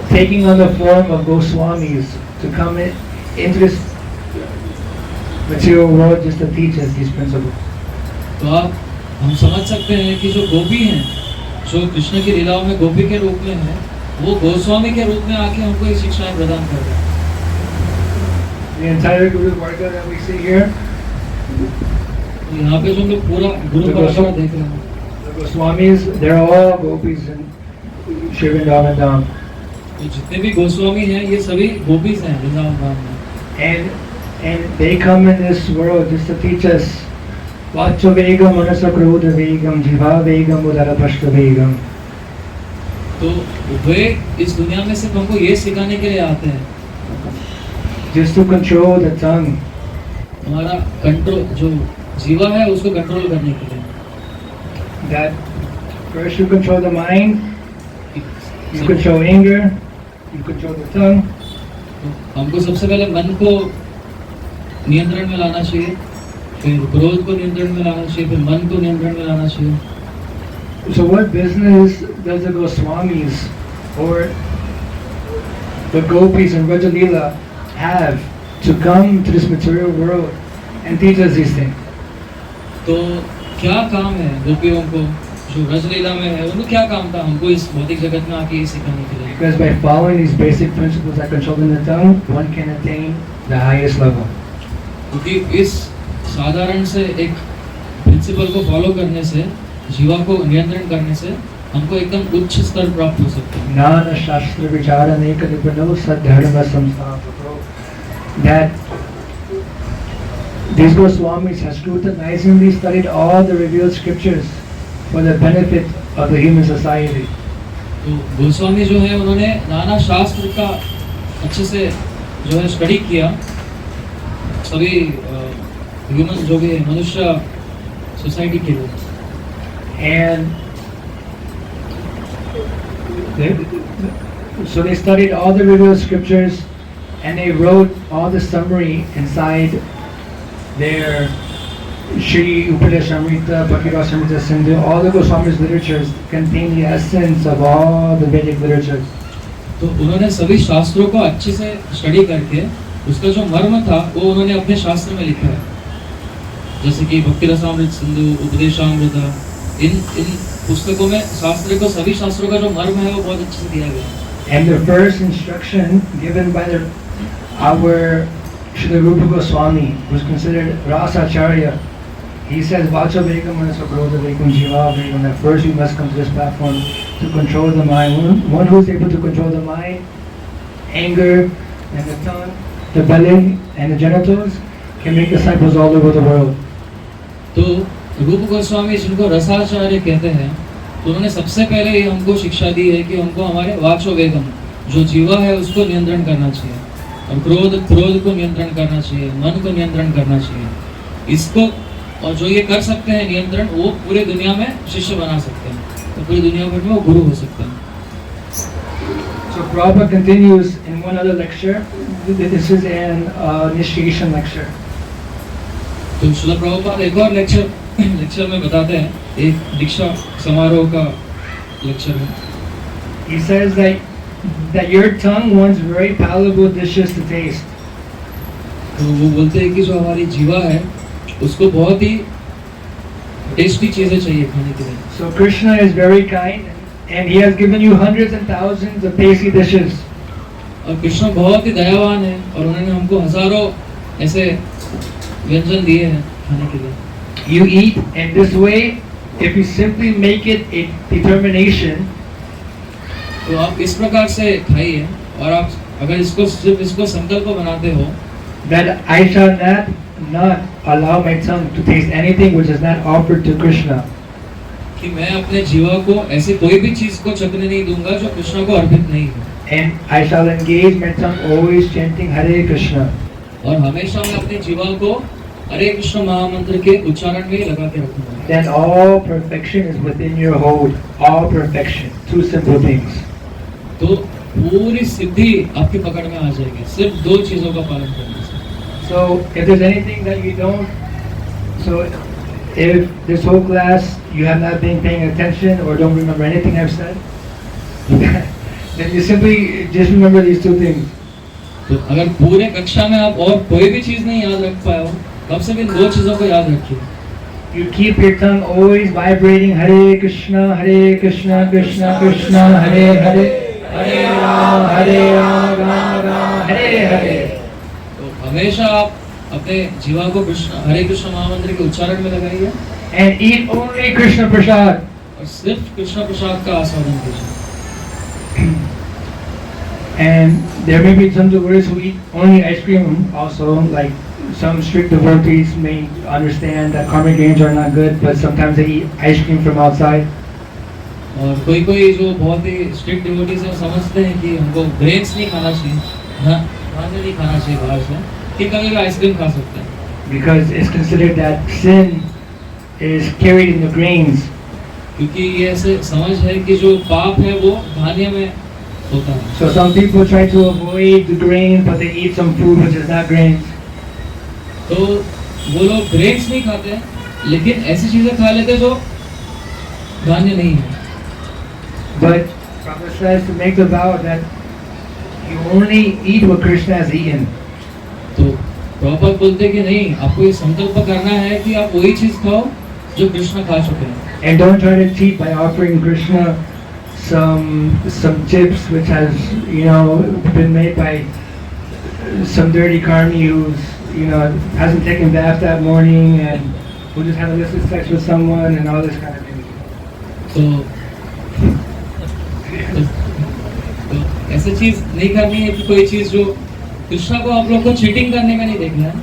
taking on the form of Goswamis to come into this material world just to teach us these principles. तो आप हम समझ सकते हैं कि जो गोपी हैं, जो कृष्ण की लीलाओं में गोपी के रूप में हैं, वो गोस्वामी के रूप में आके हमको ये शिक्षाएं प्रदान कर रहे हैं। The entire Guru Varga that we see here, यहाँ पे जो हम लोग पूरा गुरु परंपरा देख रहे हैं, the Goswamis, they're all gopis in Shri Vrindavan Dham. तो जितने भी गोस्वामी हैं ये सभी गोपीज हैं वृंदावन धाम में। And they come in this world just to teach us Vacho Vegam, Manasa Krodha Vegam, Jiva Vegam, Udara Pashta Vegam. तो वे इस दुनिया में सिर्फ हमको ये सिखाने के लिए आते हैं, Just to control the tongue. हमारा कंट्रोल जो जीवा है उसको कंट्रोल करने के लिए। That first you control the mind, you control anger, you control the tongue. तो हमको सबसे पहले मन को नियंत्रण में लाना चाहिए, फिर क्रोध को नियंत्रण में लाना चाहिए, फिर मन को नियंत्रण में लाना चाहिए। So what business does the Goswamis or the gopis in Vraja Leela have to come to this material world and teach us these things? तो क्या काम है गोपियों को जो रजलीला में है, उनको क्या काम था हमको इस भौतिक जगत में आके ये सिखाने के लिए? Because by following these basic principles that control the tongue, one can attain the highest level. क्योंकि इस साधारण से एक प्रिंसिपल को फॉलो करने से, जीवा को नियंत्रण करने से हमको एकदम उच्च स्तर प्राप्त हो सकता है। Nana Shastra Vichara Neka Nipano Sadharma Samstapako. That these Goswamis have scrutinizingly studied all the revealed scriptures for the benefit of the human society. तो गोस्वामी जो है उन्होंने नाना शास्त्र का अच्छे से जो है स्टडी किया, सभी ह्यूमन जो भी है मनुष्य सोसाइटी के लिए। And so they studied all the revealed scriptures and they wrote all the summary inside their Shri Upadeshamrita, Bhakti-Rasamrita Sindhu, all the Goswami's literatures contain the essence of all the Vedic literatures. तो उन्होंने सभी शास्त्रों को अच्छे से study करके उसका जो मर्म था वो उन्होंने अपने शास्त्र में लिखा है, जैसे कि भक्ति रसामृत सिंधु, उपदेशामृता, इन पुस्तकों में शास्त्र को सभी शास्त्रों का जो मर्म है वो बहुत अच्छे से दिया गया। And the first instruction given by our Srila Rupa Goswami was considered Rasacharya. He says, Vacha Vegam Manasa Krodha Vegam Jiva Vegam, that first you must come to this platform to control the mind. One who is able to control the mind, anger, and the tongue, the belly, and the genitals can make disciples all over the world. तो रूप गोस्वामी जिनको रसाचार्य कहते हैं, तो उन्होंने सबसे पहले ये हमको शिक्षा दी है कि हमको हमारे वाचो वेगम जो जीवा है उसको नियंत्रण करना चाहिए, और क्रोध को नियंत्रण करना चाहिए, मन को नियंत्रण करना चाहिए। इसको और जो ये कर सकते हैं नियंत्रण, वो पूरे दुनिया में शिष्य बना सकते हैं, तो पूरी दुनिया भर में वो गुरु हो सकते हैं। So Prabhupada continues in in one other lecture. This is an initiation lecture. तो श्रील प्रभुपाद एक और लेक्चर में बताते हैं, एक दीक्षा समारोह का लेक्चर में। He says that your tongue wants very palatable dishes to taste. तो वो बोलते हैं कि जो हमारी जीवा है उसको बहुत ही टेस्टी चीजें चाहिए खाने के लिए। So Krishna is very kind, and he has given you hundreds and thousands of tasty dishes. और कृष्ण बहुत ही दयावान है और उन्होंने हमको हजारों ऐसे व्यंजन दिए हैं खाने के लिए। You eat, and this way, if you simply make it a determination, तो आप इस प्रकार से खाइए और आप अगर सिर्फ इसको संकल्प बनाते हो that I shall not allow my tongue to taste anything which is not offered to Krishna. कि मैं अपने जीवा को ऐसे कोई भी चीज को चखने नहीं दूंगा जो कृष्ण को अर्पित नहीं है। And I shall engage my tongue always chanting Hare Krishna. और हमेशा मैं अपने जीवा को हरे कृष्ण महामंत्र के उच्चारण में लगा के रखूंगा। Then all perfection is within your hold. All perfection. Two simple things. तो पूरी सिद्धि आपकी पकड़ में आ जाएगी सिर्फ दो चीजों का पालन करने से। So if there's anything that you don't, so if this whole class you have not been paying attention or don't remember anything I've said, then you simply just remember these two things. तो अगर पूरे कक्षा में आप और कोई भी चीज नहीं याद रख पाए हो, कम से कम दो चीजों को याद रखिए। You keep your tongue always vibrating Hare Krishna, Krishna Krishna, Hare Hare, Hare Rama, Rama Hare Hare. तो हमेशा आप अपने जीवा को कृष्ण हरे कृष्ण महामंत्र के उच्चारण में लगाइए And eat only Krishna Prasad. और सिर्फ कृष्ण प्रसाद का आस्वादन कीजिए। And there may be some devotees who eat only ice cream also, like some strict devotees may understand that karmic gains are not good, but sometimes they eat ice cream from outside. और कोई जो बहुत ही strict devotees हैं समझते हैं कि हमको grains नहीं खाना चाहिए, खाने नहीं खाना चाहिए बाहर से, कि कभी भी आइसक्रीम खा सकते हैं। Because it's considered that sin is carried in the grains. क्योंकि ये ऐसे समझ है कि जो पाप है वो धान्य में होता है। So some people try to avoid the grains, but they eat some food which is not grains. तो वो लोग ग्रेन्स नहीं खाते, लेकिन ऐसी चीजें खा लेते जो धान्य नहीं है। But Prabhupada says to make the vow that you only eat what Krishna has eaten. तो प्रभुपाद बोलते कि नहीं, आपको ये संकल्प करना है कि आप वही चीज खाओ जो कृष्ण खा चुके हैं। And don't try to cheat by offering Krishna some chips which has been made by some dirty karmi who's hasn't taken bath that morning and who just had illicit sex with someone and all this kind of thing. तो ऐसी चीज नहीं करनी है कि कोई चीज जो कृष्णा को आप लोग को चीटिंग करने में नहीं देखना है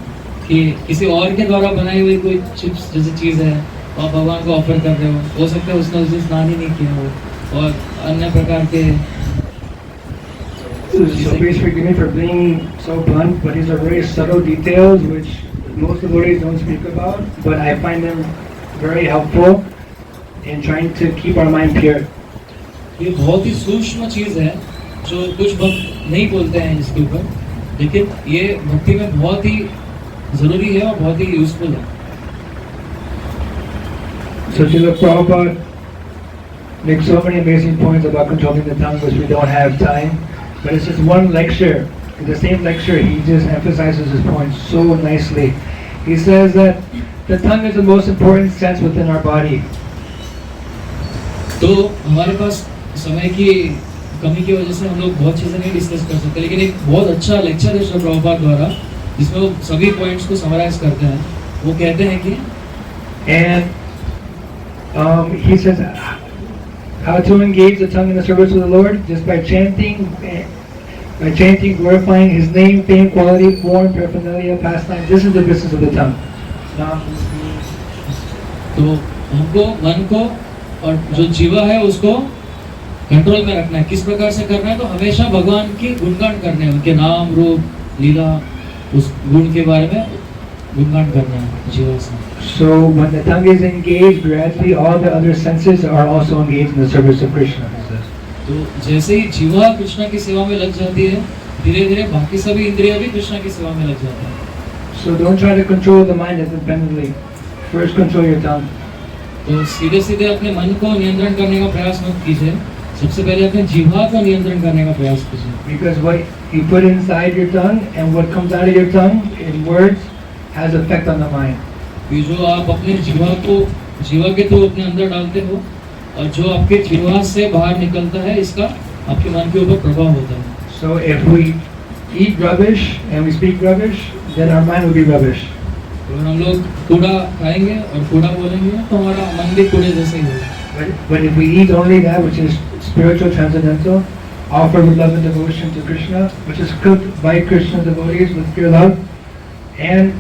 कि किसी और के द्वारा बनाई हुई कोई चिप्स जैसी चीज है और भगवान को ऑफर कर रहे हो सकता है उसने उस दिन स्नान ही नहीं किया हो और अन्य प्रकार के। So please forgive me for being so blunt, but these are very subtle details which most devotees don't speak about, but I find them very helpful in trying to keep our mind pure. ये बहुत ही सूक्ष्म चीज है जो कुछ भक्त नहीं बोलते हैं इसके ऊपर, लेकिन ये भक्ति में बहुत ही जरूरी है और बहुत ही यूजफुल है। So Srila Prabhupada makes so many amazing points about controlling the tongue, which we don't have time. But it's just one lecture. In the same lecture, he just emphasizes his points so nicely. He says that the tongue is the most important sense within our body. तो हमारे पास समय की कमी की वजह से हम लोग बहुत चीजें नहीं डिस्कस कर सकते, लेकिन एक बहुत अच्छा लेक्चर है श्री प्रभुपाद द्वारा जिसमें वो सभी पॉइंट्स को समराइज करते हैं। वो कहते हैं कि and he says how to engage the tongue in the service of the Lord, just by chanting, glorifying His name, fame, quality, form, paraphernalia, pastime. This is the business of the tongue. तो हमको मन को और जो जीवा है उसको control में रखना है। किस प्रकार से करना है? तो हमेशा भगवान की गुणगान करने हैं, उनके नाम रूप लीला उस गुण के बारे में गुणगान करना है जीवा से। So when the tongue is engaged, gradually all the other senses are also engaged in the service of Krishna. तो जैसे ही जीवा कृष्ण की सेवा में लग जाती है, धीरे धीरे बाकी सभी इंद्रियां भी कृष्णा की सेवा में लग जाते हैं। So don't try to control the mind independently. First control your tongue. तो सीधे सीधे अपने मन को नियंत्रण करने का प्रयास मत कीजिए, सबसे पहले अपने जीवा को नियंत्रण करने का प्रयास कीजिए। Because what you put inside your tongue and what comes out of your tongue in words has effect on the mind. कि जो आप अपने जीवा के थ्रू अपने अंदर डालते हो और जो आपके जीवा से बाहर निकलता है, इसका आपके मन के ऊपर प्रभाव होता है। So if we eat rubbish and we speak rubbish, then our mind will be rubbish. तो अगर हम लोग कूड़ा खाएंगे और कूड़ा बोलेंगे तो हमारा मन भी कूड़े जैसे ही होगा। But if we eat only that which is spiritual, transcendental, offered with love and devotion to Krishna, which is cooked by Krishna devotees with pure love, and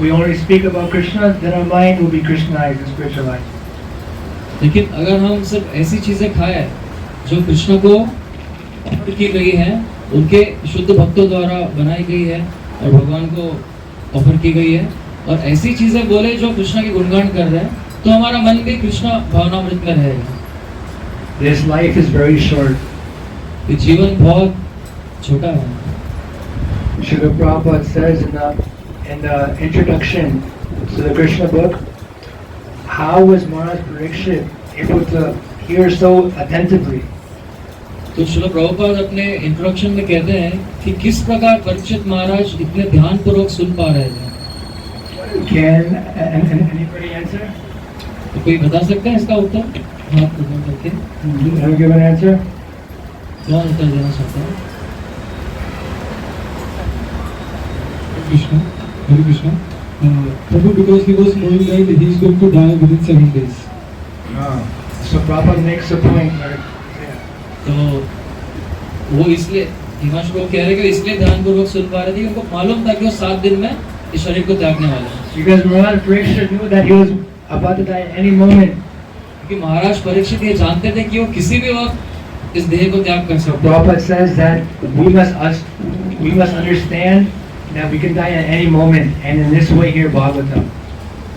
we only speak about Krishna, then our mind will be Krishnaized and spiritualized. लेकिन अगर हम सिर्फ ऐसी चीजें खाएं जो कृष्ण को अर्पित की गई है, उनके शुद्ध भक्तों द्वारा बनाई गई है और भगवान को ऑफर की गई है, और ऐसी चीजें बोले जो कृष्ण के गुणगान कर रहे हैं, तो हमारा मन भी कृष्ण भावनामृत में रहेगा। This life is very short. ये जीवन बहुत छोटा है। Srila Prabhupada says in the introduction to the Krishna book, how was Maharaj Parikshit able to hear so attentively? तो श्रील प्रभुपाद अपने इंट्रोडक्शन में कहते हैं कि किस प्रकार परीक्षित महाराज इतने ध्यान पूर्वक सुन पा रहे थे। Can anybody answer? तो कोई बता सकते हैं इसका उत्तर? हाथ ऊपर करके Have you given an answer? कौन उत्तर देना चाहता है? Krishna, Hare Krishna. Prabhu, because he was knowing that he is going to die within 7 days. So Prabhupada makes a point. तो वो इसलिए हिमांशु को कह रहे कि इसलिए ध्यान पूर्वक सुन पा रहे थे, उनको मालूम था कि वो 7 दिन में इस शरीर को त्यागने वाले हैं। Because Maharaj Parikshit knew that he was about to die at any moment. क्योंकि महाराज परीक्षित ये जानते थे कि वो किसी भी वक्त इस देह को त्याग कर So सकते हैं। Prabhupada says that we must understand that we can die at any moment, and in this way here Bhagavatam.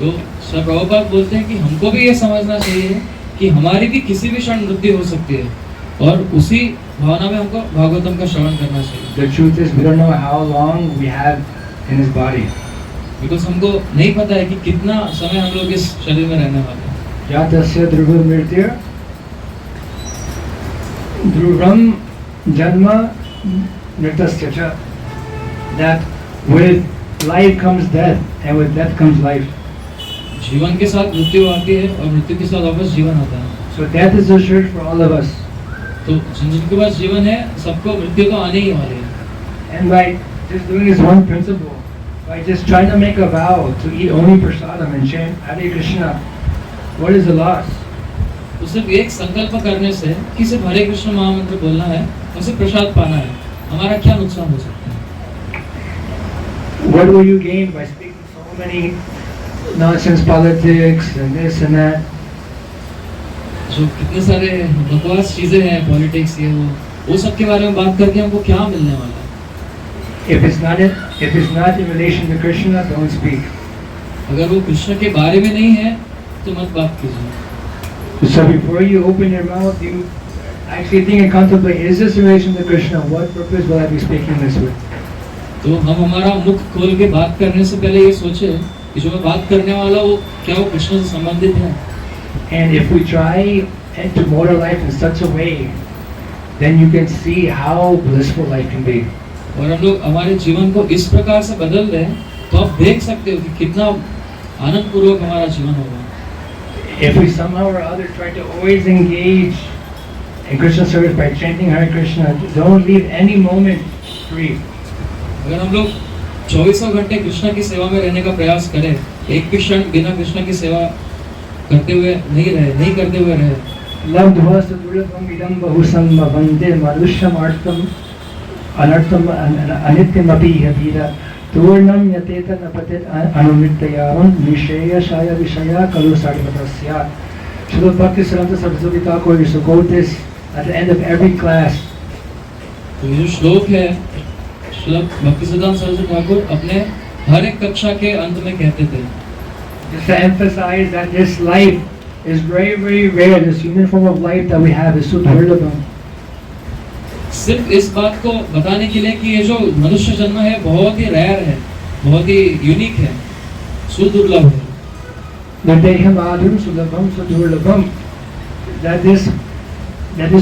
तो श्री प्रभुपाद बोलते हैं कि हमको भी ये समझना चाहिए कि हमारी भी किसी भी क्षण मृत्यु हो सकती है, और उसी भावना में हमको भागवतम का श्रवण करना चाहिए। The truth is we don't know how long we have in this body. Because हमको नहीं पता है कि कितना समय हम लोग इस शरीर में रहने वाले हैं। Jatasya dhruva mrityur dhruvam janma mritasya cha. That with life comes death, and with death comes life. जीवन के साथ मृत्यु आती है और मृत्यु के साथ वापस जीवन आता है। So death is assured for all of us. तो जिनके पास जीवन है, सबको मृत्यु तो आने ही वाली है। And by just doing this one principle, by just trying to make a vow to eat only prasadam and chant Hare Krishna, what is the loss? तो सिर्फ एक संकल्प करने से कि सिर्फ हरे कृष्ण महामंत्र बोलना है और सिर्फ प्रसाद पाना है, हमारा क्या नुकसान हो सकता है? What will you gain by speaking so many nonsense politics and this and that? जो कितने सारे बकवास चीजें हैं, पॉलिटिक्स ये वो सब के बारे में बात करके हमको क्या मिलने वाला है? If it's not in relation to Krishna, don't speak. अगर वो कृष्ण के बारे में नहीं है तो मत बात कीजिए। So before you open your mouth, you actually think and contemplate: is this in relation to Krishna? What purpose will I be speaking this with? तो हम हमारा मुख खोल के बात करने से पहले ये सोचे कि जो मैं बात करने वाला वो क्या वो कृष्ण से संबंधित है। And if we try to model life in such a way, then you can see how blissful life can be. और हम लोग हमारे जीवन को इस प्रकार से बदल दें तो आप देख सकते हो कि कितना आनंद पूर्वक हमारा जीवन होगा। If we somehow or other try to always engage in Krishna service by chanting Hare Krishna, don't leave any moment free. अगर हम लोग 24 घंटे कृष्ण की सेवा में रहने का प्रयास करें, एक भी क्षण बिना कृष्ण की सेवा करते हुए नहीं करते हुए रहे, Labdhva sadurabam idam bahusam vande manushyamartam anartam anityam api yadira turnam yateta napatit anumrittayam nishayashaya vishaya kalu sarvatasya. Srila Bhakti Siddhanta Saraswati Thakur used to quote this at the end of every class. तो ये जो श्लोक है श्रील भक्तिसिद्धांत सरस्वती ठाकुर अपने हर एक कक्षा के अंत में कहते थे, Just to emphasize that this life is very, very rare. This human form of life that we have is so durlabham. सिर्फ इस बात को बताने के लिए कि ये जो मनुष्य जन्म है बहुत ही रेयर है, बहुत ही यूनिक है, सुदुर्लभ है। Nadeham adham sulabham sudurlabham. That this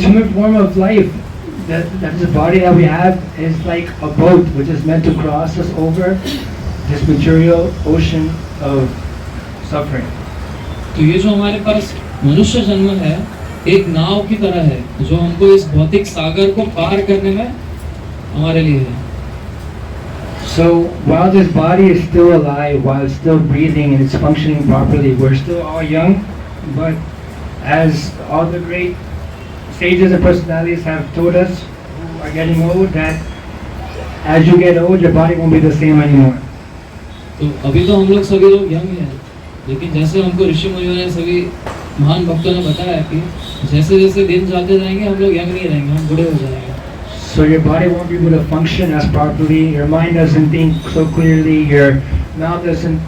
human form of life, that this body that we have is like a boat which is meant to cross us over this material ocean of suffering. तो ये जो हमारे पास मनुष्य जन्म है एक नाव की तरह है जो हमको इस भौतिक सागर को पार करने में हमारे लिए है। So while this body is still alive, while it's still breathing and it's functioning properly, we're still all young, but as all the great sages and personalities have told us who are getting old, that as you get old, your body won't be the same anymore. तो अभी तो हम लोग सभी लोग young हैं, लेकिन जैसे हमको ऋषि मुनियों ने सभी महान भक्तों ने बताया कि जैसे जैसे दिन जाते जाएंगे हम लोग यंग नहीं रहेंगे, हम बूढ़े हो जाएंगे। So your body won't be able to function as properly, your mind doesn't think so clearly, your mouth doesn't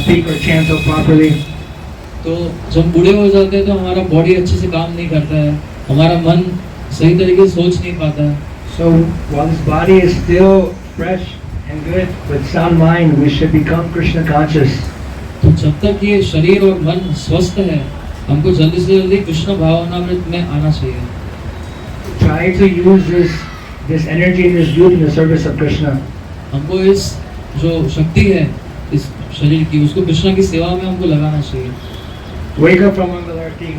speak or chant so properly. तो जब बूढ़े हो जाते हैं तो हमारा बॉडी अच्छे से काम नहीं करता है, हमारा मन सही तरीके से सोच नहीं पाता है। So while this body is still fresh and good with sound mind, we should become Krishna conscious. तो जब तक ये शरीर और मन स्वस्थ है, हमको जल्दी से जल्दी कृष्ण भावनामृत में आना चाहिए। Try to use this energy and this youth in the service of Krishna. हमको इस जो शक्ति है इस शरीर की, उसको कृष्ण की सेवा में हमको लगाना चाहिए। Wake up from Mangal Aarti.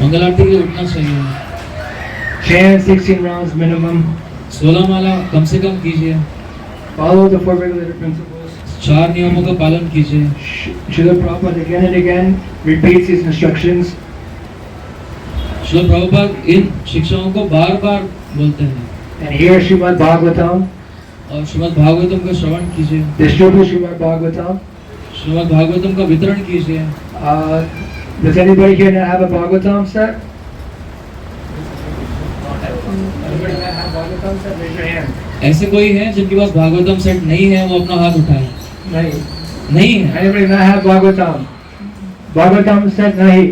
मंगल आरती के लिए उठना चाहिए। Chant 16 rounds minimum. 16 माला कम से कम कीजिए। Follow the 4 regulator principles. 4 नियमों का पालन कीजिए। Srila Prabhupada again and again repeats these instructions. Srila Prabhupada इन शिक्षाओं को बार-बार बोलते हैं। And here Srimad Bhagavatam. और श्रीमद् भागवतम का श्रवण कीजिए। Distribute Srimad Bhagavatam. Shrimad Bhagavatam का वितरण कीजिए। Does anybody here not have a Bhagavatam set? Anybody not have Bhagavatam set? Raise your hand. ऐसे कोई है जिनके पास भागवतम सेट नहीं है, वो अपना हाथ उठाए। नहीं. नहीं है। Anybody not have Bhagavatam? Bhagavatam set नहीं.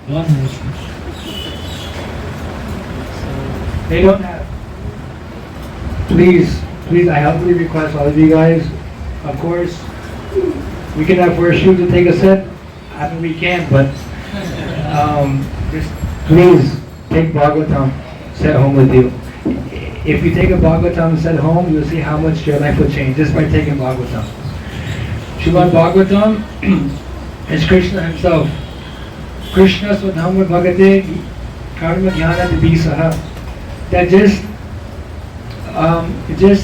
कौन है इसमें? They don't have. Please, I humbly request all of you guys, of course, we can afford shoes to take a set. I mean, we can, but just please take Bhagavatam set home with you. If you take a Bhagavatam set home, you'll see how much your life will change just by taking Bhagavatam. Srimad Bhagavatam is Krishna himself. Krishna Swadhamma Bhagate Karma Jnana Visaha. That just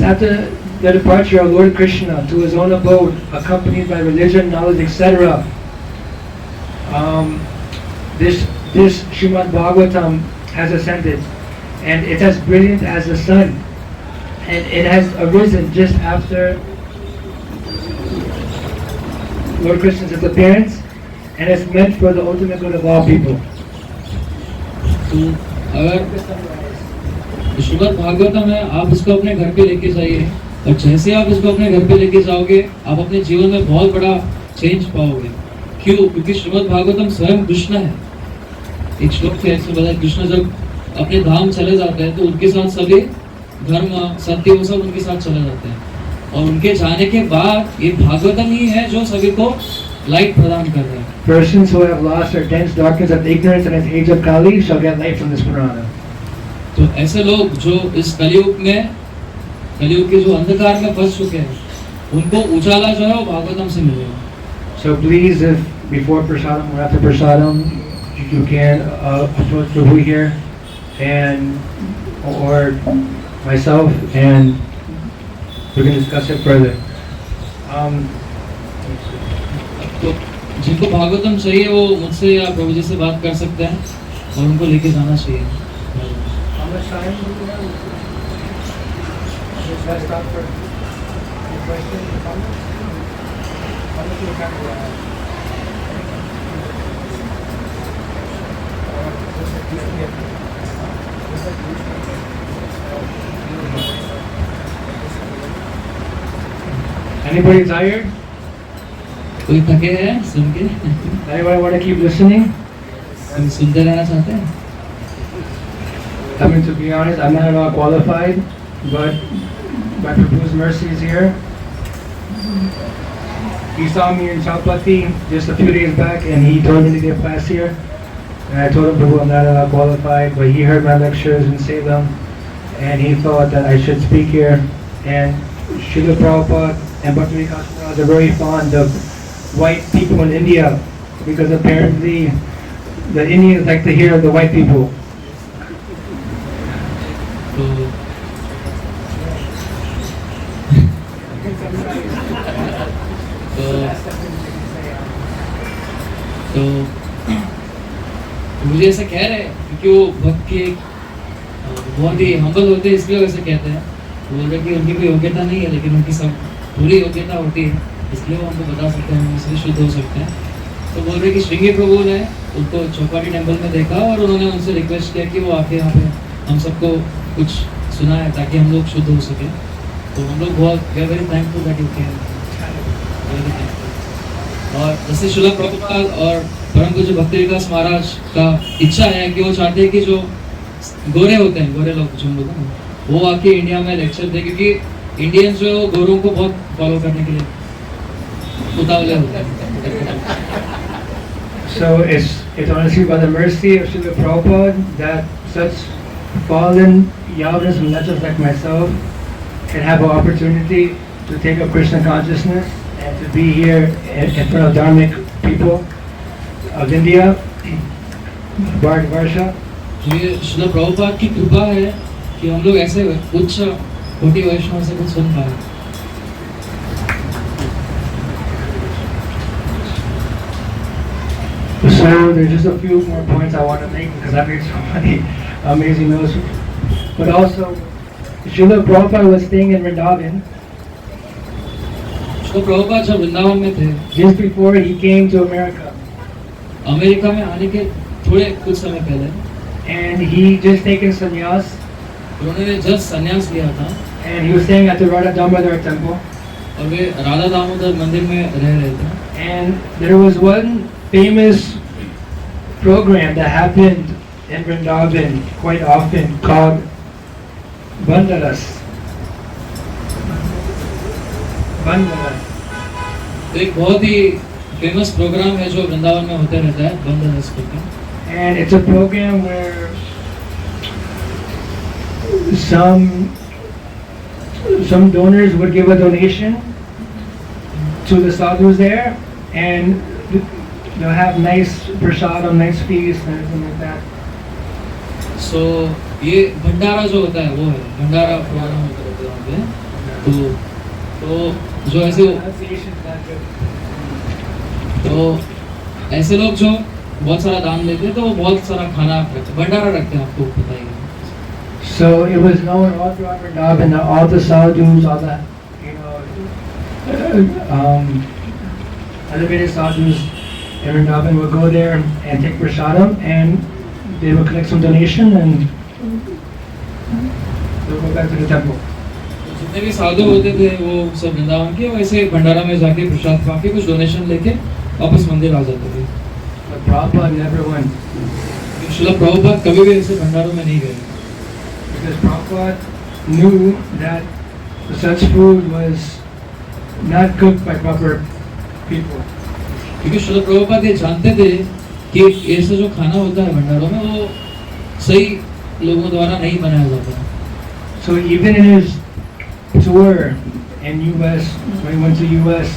after the departure of Lord Krishna to his own abode, accompanied by religion, knowledge, etc., this Srimad Bhagavatam has ascended, and it's as brilliant as the sun, and it has arisen just after Lord Krishna's disappearance, and it's meant for the ultimate good of all people. अगर श्रीमद् भागवतम है, आप इसको अपने घर पे लेके जाइए, और जैसे आप इसको अपने घर पे लेके जाओगे, आप अपने जीवन में बहुत बड़ा चेंज पाओगे। क्यों? क्योंकि श्रीमद् भागवतम स्वयं कृष्ण है। एक श्लोक है इसमें बताया, कृष्ण जब अपने धाम चले जाते हैं तो उनके साथ सभी धर्म सत्य वो सब उनके साथ चले जाते हैं, और उनके जाने के बाद ये भागवतम ही है जो सभी को लाइट प्रदान कर रहा है। Persons who have lost their dense darkness of ignorance in this age of Kali shall get light from this Purana. तो ऐसे लोग जो इस कलयुग के जो अंधकार में फंस चुके हैं, उनको उजाला जो है वो भागवतम से मिलेगा। So please, if before prasadam or after prasadam, you can approach Prabhu here and or myself, and we can discuss it further. तो जिनको भागवतम चाहिए वो मुझसे या प्रभु जी से बात कर सकते हैं और उनको लेके जाना चाहिए। How much time do we have? Let's stop for any questions or comments. How much time do we have? Anybody tired? कोई थके हैं सुन के? Anybody want to keep listening? हम सुनते रहना चाहते हैं? I mean, to be honest, I'm not at all qualified, but by Prabhu's mercy is here. He saw me in Chowpatty just a few days back, and he told me to give class here. And I told him, Prabhu, I'm not at all qualified, but he heard my lectures in Salem, and he thought that I should speak here. And Srila Prabhupada and Bhakti Vikas Maharaj are very fond of white people in India, because apparently the Indians like to hear the white people. तो तो मुझे ऐसा कह रहे हैं क्योंकि वो भक्त के बहुत ही हम्बल होते हैं, इसलिए वैसे कहते हैं। तो बोल रहे कि उनकी कोई योग्यता नहीं है, लेकिन उनकी सब पूरी योग्यता होती है, इसलिए वो हमको बता सकते हैं, इसलिए शुद्ध हो सकते हैं। तो बोल रहे कि श्रृंगी प्रभु ने उनको चौपाटी टेम्पल में देखा और उन्होंने उनसे रिक्वेस्ट किया कि वो आके यहाँ पे हम सबको कुछ सुनाए ताकि हम लोग शुद्ध हो सके। तो हम लोग बहुत very thankful that you came, very thankful. और जैसे शिला प्रभुपाद और परम पूज्य भक्ति विकास महाराज का इच्छा है कि वो चाहते हैं कि जो गोरे होते हैं, गोरे लोग जो हम लोग हैं, वो आके इंडिया में लेक्चर दे, क्योंकि इंडियंस जो है वो गोरों को बहुत फॉलो करने के लिए उतावले होते हैं। So it's honestly by the mercy of Srila Prabhupada that such fallen Yavanas and legends like myself can have an opportunity to take up Krishna consciousness and to be here in front of Dharmic people of India, Bharatvarsha. ये श्रील प्रभुपाद की कृपा है कि हम लोग ऐसे उच्च कोटि वैष्णव से कुछ सुन पाए। So there's just a few more points I want to make because I made so many amazing notes. But also, Srila Prabhupada was staying in Vrindavan तो प्रभुपाद जब वृंदावन में थे, just before he came to America. America में आने के थोड़े कुछ समय पहले, And he just taken sannyas उन्होंने जस्ट संन्यास लिया था and he was staying at the Radha Damodar temple. और वे राधा दामोदर मंदिर में रह रहे थे। And there was one famous program that happened in Vrindavan quite often called Bandaras. Bandaras. तो एक बहुत ही फेमस प्रोग्राम है जो वृंदावन में होते रहता है, बंद रस करके। And it's a program where some donors would give a donation to the sadhus there, and they'll have nice prasadam, nice feast, and everything like that. सो ये भंडारा जो होता है वो है, भंडारा प्रोग्राम होता रहता है वहाँ पे। तो जो ऐसे तो ऐसे लोग जो बहुत सारा दान लेते हैं तो वो बहुत सारा खाना रखते, भंडारा रखते हैं, आपको पता ही है। So it was known all throughout Vrindavan that all the sadhus, all the elevated sadhus in Vrindavan would go there and take prasadam, and they would collect some donation and they'll go back to the temple. तो जितने भी साधु होते थे वो सब वृंदावन के वैसे भंडारा में जाके प्रसाद खा के कुछ डोनेशन लेके वापस मंदिर आ जाते थे। But Prabhupada never went Srila Prabhupada कभी भी ऐसे भंडारों में नहीं गए, because Prabhupada knew that such food was not cooked by proper people. क्योंकि श्रील प्रभुपाद ये जानते थे कि ऐसा जो खाना होता है भंडारों में वो सही लोगों द्वारा नहीं बनाया जाता। So even in his tour in US, when he went to US,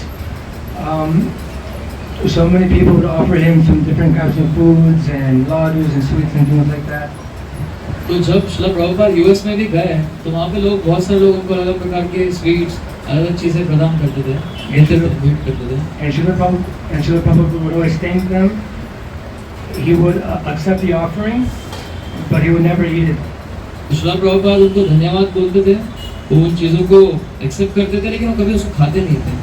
so many people would offer him some different kinds of foods and ladus and sweets and things like that. तो जब Srila Prabhupada US में भी गए तो वहाँ पे लोग बहुत सारे लोगों को अलग अलग प्रकार के स्वीट्स, अलग अलग चीजें प्रदान करते थे, भेंट करते थे। And Srila Prabhupada would always thank them. He would accept the offering, but he would never eat it. Srila Prabhupada उनको धन्यवाद बोलते थे, वो उन चीजों को एक्सेप्ट करते थे, लेकिन वो कभी उसको खाते नहीं थे।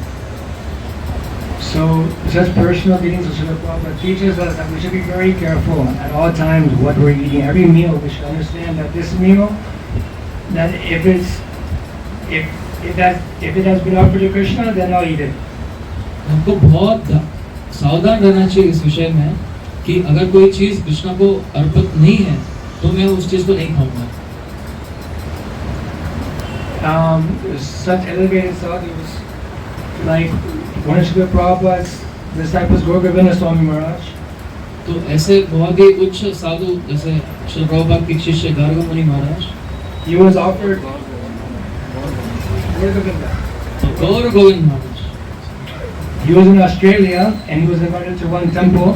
So such personal dealings with Srila Prabhupada teaches us that we should be very careful at all times what we're eating. Every meal we should understand that this meal, that if it has been offered to Krishna, then I'll eat it. हमको बहुत सावधान रहना चाहिए इस विषय में कि अगर कोई चीज कृष्ण को अर्पित नहीं है तो मैं उस चीज को नहीं खाऊंगा। Such elevated sadhus like one of Srila Prabhupada's disciples, Gaur Govinda Swami Maharaj. तो ऐसे बहुत ही उच्च साधु जैसे श्री प्रभुपाद के शिष्य गार्ग मुनि महाराज, He was offered Gaur Govinda. तो गौर गोविंद महाराज, He was in Australia and he was invited to one temple.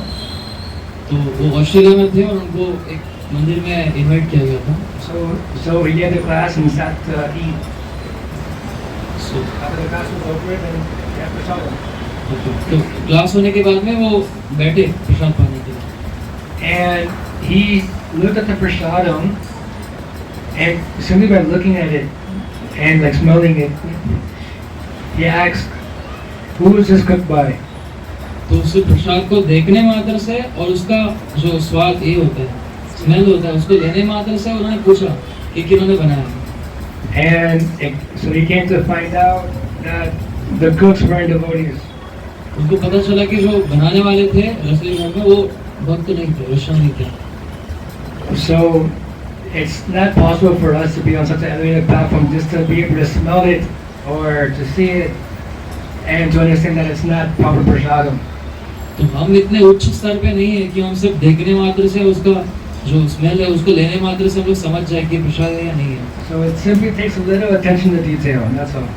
तो वो ऑस्ट्रेलिया में थे और उनको एक मंदिर में इनवाइट किया गया था। So he had the class and sat to eat. So, After the class was over, then he had prasadam. तो क्लास होने के बाद में वो बैठे प्रसाद पाने के लिए। And he looked at the prasadam, and simply by looking at it and like smelling it, he asked, "Who is this cooked by?" तो उस प्रसाद को देखने मात्र से और उसका जो स्वाद ये होता है, स्मेल होता है, उसको लेने मात्र से उन्होंने पूछा कि किन्होंने बनाया। And so he came to find out that the cooks weren't devotees. उनको पता चला कि जो बनाने वाले थे रसोई घर में वो भक्त नहीं थे, वैष्णव नहीं थे। So it's not possible for us to be on such an elevated platform just to be able to smell it or to see it and to understand that it's not proper prasadam. तो हम इतने उच्च स्तर पे नहीं है कि हम सिर्फ देखने मात्र से उसका जो स्मेल है उसको लेने मात्र से हम लोग समझ जाए कि प्रसाद है या नहीं है। So it simply takes a little attention to detail, and that's all.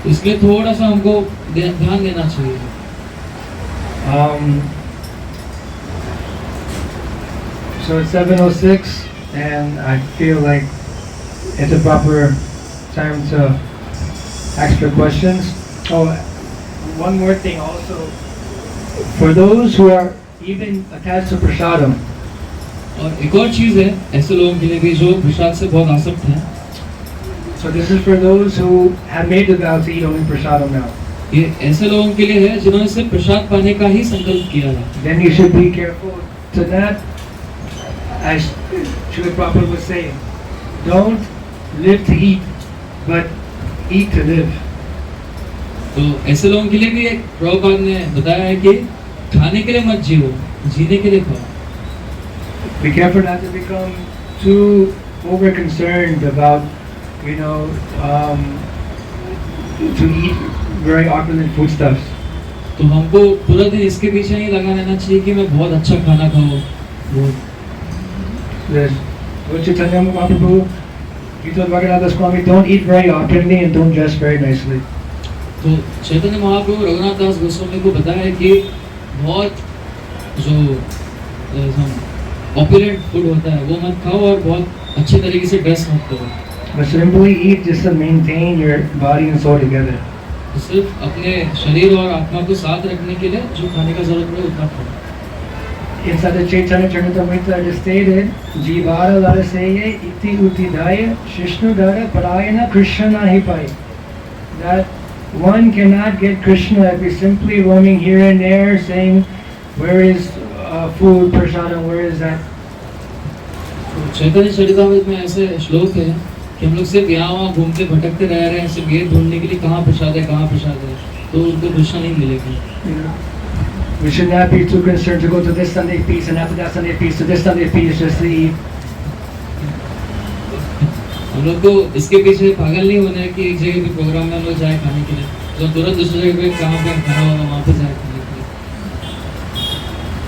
तो इसलिए थोड़ा सा हमको ध्यान देना चाहिए। So it's 7:06, and I feel like it's a proper time to ask for questions. Oh, one more thing also. For those who are even attached to prasadam, और एक और चीज है ऐसे लोगों के लिए भी जो प्रसाद से बहुत आसक्त हैं। so this is for those who have made the vow to eat only prasadam now. ये ऐसे लोगों के लिए है जिन्होंने सिर्फ प्रसाद पाने का ही संकल्प किया है। Then you should be careful to not, as Srila Prabhupada was saying, don't live to eat, but eat to live. तो ऐसे लोगों के लिए भी एक प्रभुपाद ने बताया है कि खाने के लिए मत जियो, जीने के लिए खाओ। Be careful not to become too over concerned about, to eat very opulent foodstuffs. तो हमको पूरा दिन इसके पीछे नहीं लगा रहना चाहिए कि मैं बहुत अच्छा खाना खाऊं। There's Lord Chaitanya Mahaprabhu, he told Raghunath Swami, don't eat very opulently and don't dress very nicely. तो चैतन्य महाप्रभु रघुनाथ दास गोस्वामी को बताया कि बहुत जो ऑपुलेंट फूड होता है वो मत खाओ और बहुत अच्छे तरीके से ड्रेस मत करो। But simply eat just to maintain your body and soul together. तो सिर्फ अपने शरीर और आत्मा को साथ रखने के लिए जो खाने का जरूरत है उतना खाओ। Inside the Chaitanya Charitamrita it is stated, Jivara Laraseye iti utidaya Shishnudara parayana Krishna hipai. That one cannot get Krishna if he's simply roaming here and there saying, where is food, prasadam, where is that? चैतन्य चरितामृत में ऐसे श्लोक है कि हम लोग सिर्फ यहाँ वहाँ घूमते भटकते रह रहे हैं, सिर्फ ये ढूंढने के लिए कहाँ प्रसाद है, तो उनको कृष्ण नहीं मिलेगा। We should not be too concerned to go to this Sunday feast and after that Sunday feast to this Sunday feast just to eat. हम लोग को इसके पीछे पागल नहीं होना है कि एक जगह पे प्रोग्राम में हम लोग जाए खाने के लिए, जो तुरंत दूसरी जगह पे कहाँ पे खाना होगा वहाँ पे जाए खाने के लिए।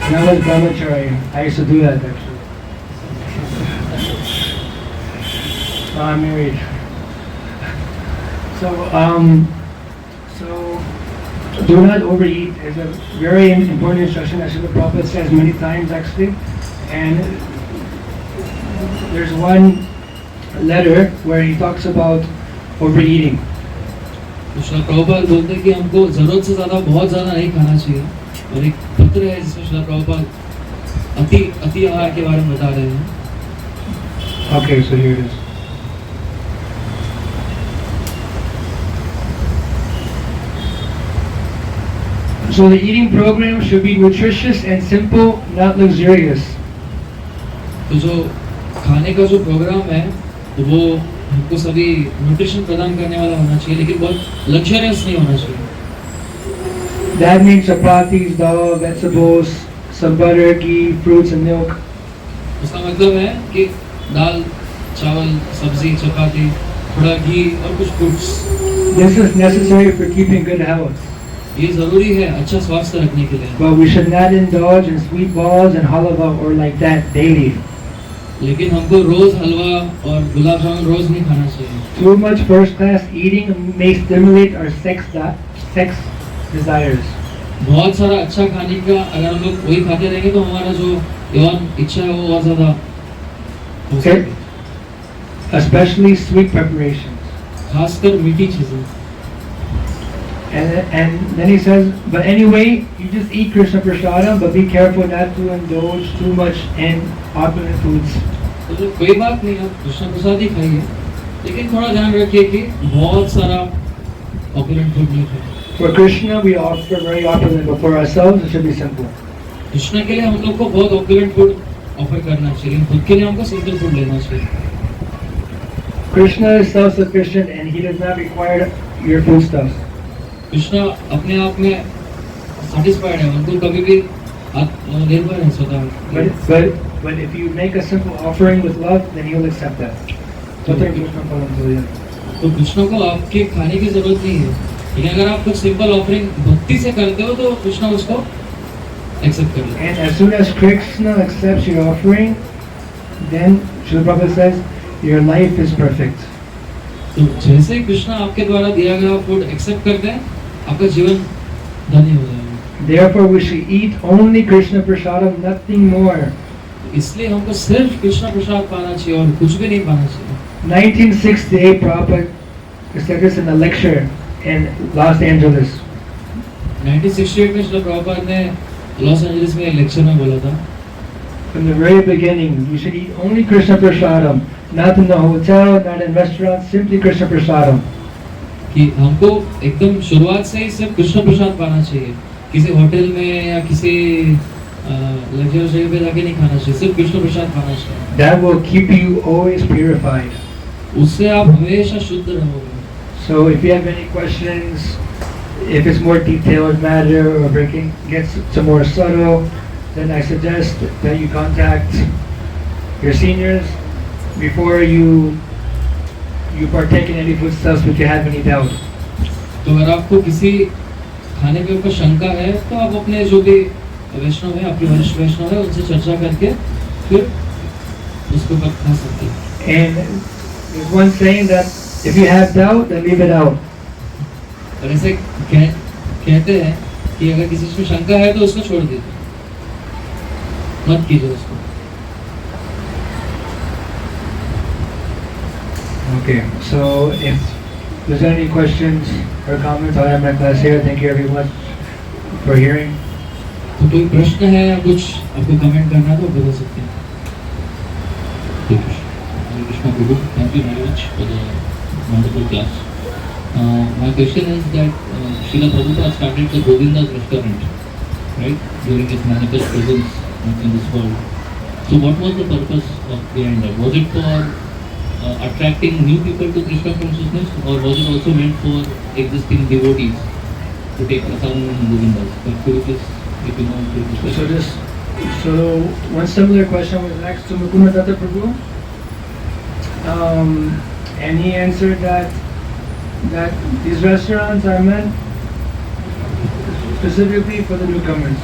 When I was brahmachari, I used to do that actually. I'm married. So do not overeat is a very important instruction that Srila Prabhupada says many times actually. And there's one letter where he talks about overeating. तो श्रील प्रभुपाद बोलते हैं कि हमको जरूरत से ज्यादा बहुत ज्यादा नहीं खाना चाहिए, और एक पत्र है जिसमें श्रील प्रभुपाद अति आहार के बारे में बता रहे हैं। Okay, so here it is. So the eating program should be nutritious and simple, not luxurious. तो जो खाने का जो प्रोग्राम है तो वो हमको सभी न्यूट्रिशन प्रदान करने वाला होना चाहिए, लेकिन बहुत लग्जरियस नहीं होना चाहिए। That means chapatis, dal, vegetables, some butter, ghee, fruits and milk. उसका मतलब है कि दाल चावल सब्जी चपाती थोड़ा घी और कुछ fruits. This is necessary for keeping good health. ये जरूरी है अच्छा स्वास्थ्य रखने के लिए, But we should not indulge in sweet balls and halwa or like that daily. लेकिन हमको रोज हलवा और गुलाब जामुन रोज नहीं खाना चाहिए। Too much first-class eating may stimulate our sex desires. बहुत सारा अच्छा खाने का अगर हम लोग वही खाते रहेंगे तो हमारा जो यौन इच्छा है वो और ज्यादा हो Okay. सकती है। Especially sweet preparations. खासकर मीठी चीजें। And then he says, but anyway, you just eat Krishna Prasadam, but be careful not to indulge too much in opulent foods. तो जो कोई बात नहीं, आप कृष्ण प्रसाद ही खाइए, लेकिन थोड़ा ध्यान रखिए कि बहुत सारा ऑपुलेंट फूड नहीं खाए। For Krishna, we offer very opulent, but for ourselves, it should be simple. Krishna के लिए हम लोग को बहुत ऑपुलेंट फूड ऑफर करना चाहिए, खुद के लिए हमको सिंपल फूड लेना चाहिए। Krishna is self-sufficient and he does not require your foodstuffs. Krishna अपने आप में सैटिस्फाइड है, उनको कभी भी आत्मनिर्भर है स्वतः। But if you make a simple offering with love, then he will accept that. Swatan Krishna Parampuria. तो कृष्ण को आपके खाने की जरूरत नहीं है, लेकिन अगर आप कुछ सिंपल ऑफरिंग भक्ति से करते हो तो कृष्ण उसको एक्सेप्ट कर लेते हैं। And as soon as Krishna accepts your offering, then Srila Prabhupada says, your life is perfect. तो जैसे ही कृष्ण आपके द्वारा दिया गया फूड एक्सेप्ट करते हैं, आपका जीवन धन्य हो जाएगा। Therefore, we should eat only Krishna Prasadam, nothing more. इसलिए हमको सिर्फ कृष्ण प्रसाद पाना चाहिए और कुछ भी नहीं पाना चाहिए। 1968, Prabhupada said this in a lecture in Los Angeles. 1968 में श्रील प्रभुपाद ने लॉस एंजलिस में एक लेक्चर में बोला था, From the very beginning, you should eat only Krishna Prasadam, not in the hotel, not in restaurants, simply Krishna Prasadam. कि हमको एकदम शुरुआत से ही सिर्फ कृष्ण प्रसाद पाना चाहिए, किसी होटल में या किसी लग्जरी जगह पे जाके नहीं खाना चाहिए, सिर्फ कृष्ण प्रसाद खाना चाहिए। That will keep you always purified. उससे आप हमेशा शुद्ध रहोगे। So if you have any questions, if it's more detailed matter or breaking gets to more subtle, then I suggest that you contact your seniors before you partake in any foodstuffs if you have any doubt. तो अगर आपको किसी खाने के ऊपर शंका है तो आप अपने जो भी वैष्णव है, आपके वरिष्ठ वैष्णव है, उनसे चर्चा करके फिर उसको ऊपर खा सकते हैं। And there's one saying that if you have doubt, then leave it out. और ऐसे कहते हैं कि अगर किसी चीज में शंका है तो उसको छोड़ दीजिए, मत कीजिए उसको। Okay, so if there's any questions or comments, I'll have my class here. Thank you everyone for hearing. तो कोई प्रश्न है या कुछ आपको कमेंट करना है तो बता सकते हैं। Krishna Prabhu, thank you very much for the wonderful class. My question is that Srila Prabhupada started the Govinda's restaurant, right, during his manifest presence in this world. So what was the purpose behind that? Was it for attracting new people to Krishna consciousness, or was it also meant for existing devotees to take prasadam in Govinda's? But could you please, if you know, So so one similar question was asked to Mukunda Datta Prabhu, and he answered that these restaurants are meant specifically for the newcomers.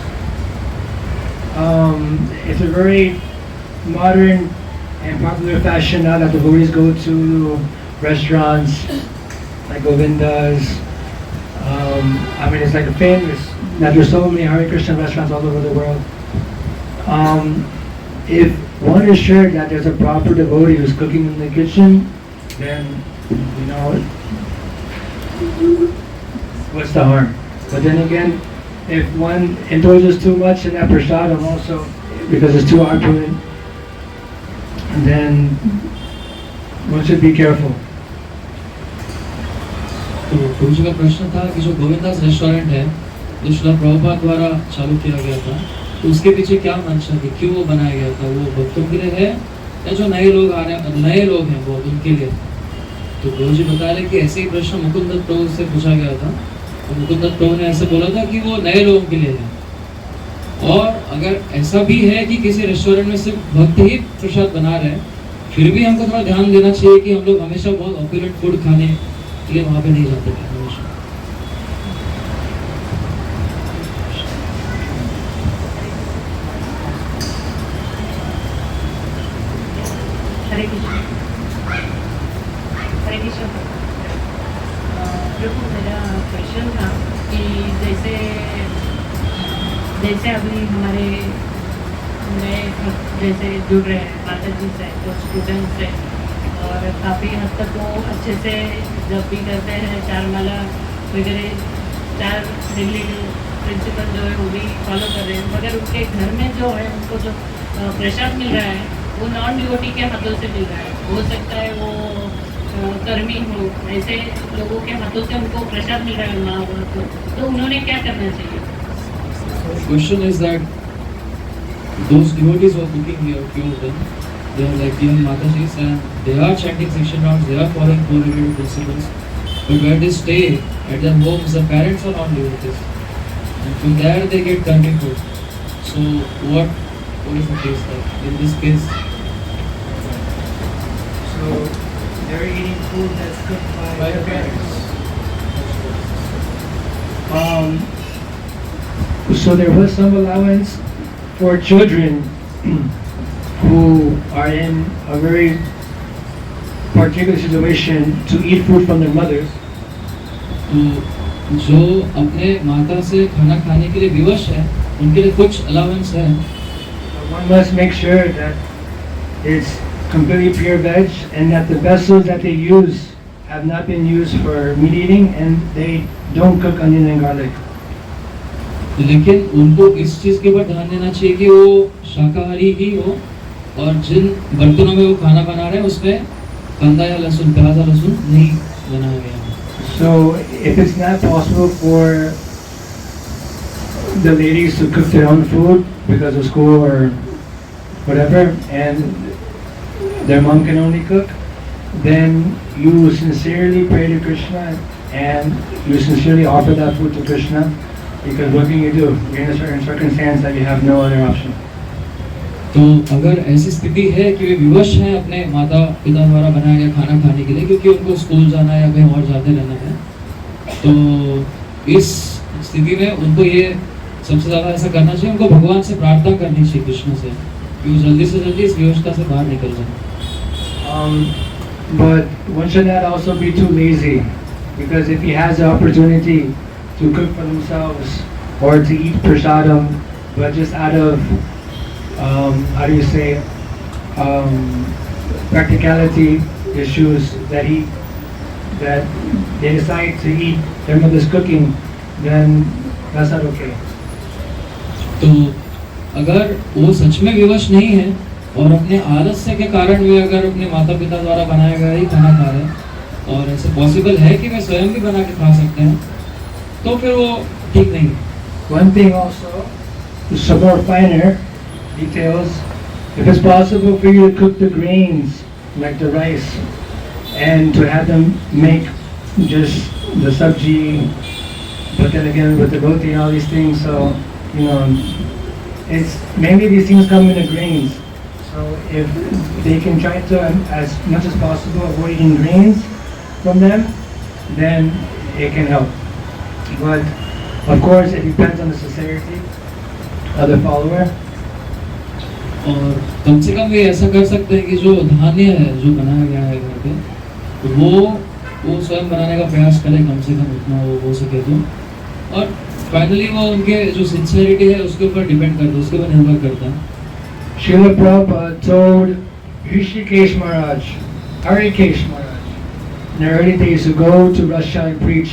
It's a very modern and popular fashion now that the devotees go to restaurants like Govinda's. I mean, it's like a famous that there's so many Hare Krishna restaurants all over the world. If one is sure that there's a proper devotee who's cooking in the kitchen, then you know what's the harm? But then again, if one indulges too much in that prasadam also, because it's too opulent, then one should be careful. तो गुरु जी का प्रश्न था कि जो Govindas restaurant है जो श्रील प्रभुपाद द्वारा चालू किया गया था, तो उसके पीछे क्या मंशा थी, क्यों वो बनाया गया था? वो भक्तों के लिए है या जो नए लोग आ रहे हैं, नए लोग हैं वो उनके लिए? तो गुरु जी बता रहे कि ऐसे ही प्रश्न मुकुंद दत्त प्रभु से पूछा गया था, तो मुकुंद दत्त प्रभु ने ऐसे बोला था कि वो नए लोगों के लिए है। और अगर ऐसा भी है कि किसी रेस्टोरेंट में सिर्फ भक्त ही प्रसाद बना रहे हैं, फिर भी हमको थोड़ा ध्यान देना चाहिए कि हम लोग हमेशा बहुत ऑपुलेंट फूड खाने के लिए वहाँ पे नहीं जाते थे हमेशा। हरे कृष्ण। हरे कृष्ण। प्रभु, मेरा क्वेश्चन था कि जैसे जैसे अभी हमारे नए जैसे जुड़ रहे हैं माता जी से, जो स्टूडेंट्स हैं, और काफ़ी हद तक वो अच्छे से जब भी करते हैं चार माला वगैरह, चार डेली प्रिंसिपल जो है वो भी फॉलो कर रहे हैं, मगर उनके घर में जो है उनको जो प्रसाद मिल रहा है वो नॉन डिवोटी के हाथों से मिल रहा है। हो सकता है वो कर्मी हो, ऐसे लोगों के हाथों से उनको प्रसाद मिल रहा है माँ बाप को, तो उन्होंने क्या करना चाहिए? Question is that those devotees who are cooking here, few of them, they are like young Matajis and they are chanting section rounds, they are following four related principles, but where they stay at their homes, the parents are not devotees, and from there they get country food. So what is the case like in this case? So they're eating food that's cooked by their parents. So there was some allowance for children who are in a very particular situation to eat food from their mothers. तो जो अपने माता से खाना खाने के लिए विवश है उनके लिए कुछ अलाउंस है। One must make sure that it's completely pure veg and that the vessels that they use have not been used for meat eating and they don't cook onion and garlic. लेकिन उनको इस चीज के ऊपर ध्यान देना चाहिए कि वो शाकाहारी ही हो और जिन बर्तनों में वो खाना बना रहे हैं उसमें कांदा या लहसुन, प्याज या लहसुन नहीं बनाया गया है। So if it's not possible for the ladies to cook their own food because of school or whatever, and their mom can only cook, then you sincerely pray to Krishna and you sincerely offer that food to Krishna, because what can you do? You're in a certain circumstance that you have no other option. तो अगर ऐसी स्थिति है कि वे विवश हैं अपने माता पिता द्वारा बनाया गया खाना खाने के लिए क्योंकि उनको स्कूल जाना है या कहीं और जाते रहना है, तो इस स्थिति में उनको ये सबसे ज़्यादा ऐसा करना चाहिए, उनको भगवान से प्रार्थना करनी चाहिए कृष्ण से कि वो जल्दी से जल्दी इस विवशता से बाहर निकल जाए। But one should not also be too lazy, because if he has the opportunity to cook for themselves or to eat prasadam, but just out of how do you say, practicality issues, that they decide to eat their mother's cooking, then that's not okay. तो अगर वो सच में विवश नहीं है और अपने आलस्य के कारण वे अगर अपने माता पिता द्वारा बनाया गया ही खाना खा रहे हैं और ऐसे पॉसिबल है कि वे स्वयं भी बना के खा सकते हैं, तो फिर वो ठीक नहीं है। One thing also, some more finer details, if it's possible for you to cook the grains like the rice and to have them make just the sabji, but then again with the roti and all these things, so you know, it's mainly these things come in the grains. So if they can try to, as much as possible, avoid eating grains from them, then it can help. But of course, it depends on the sincerity of the follower. और कम से कम ये ऐसा कर सकते हैं कि जो धान्य है जो बनाया गया है घर पे, तो वो स्वयं बनाने का प्रयास करें कम से कम उतना वो हो सके तो, और फाइनली वो उनके जो सिंसियरिटी है उसके ऊपर डिपेंड करता है, उसके ऊपर निर्भर करता है। Srila Prabhupada told Rishikesh Maharaj, Harikesh Maharaj, in the early days to go to Russia and preach.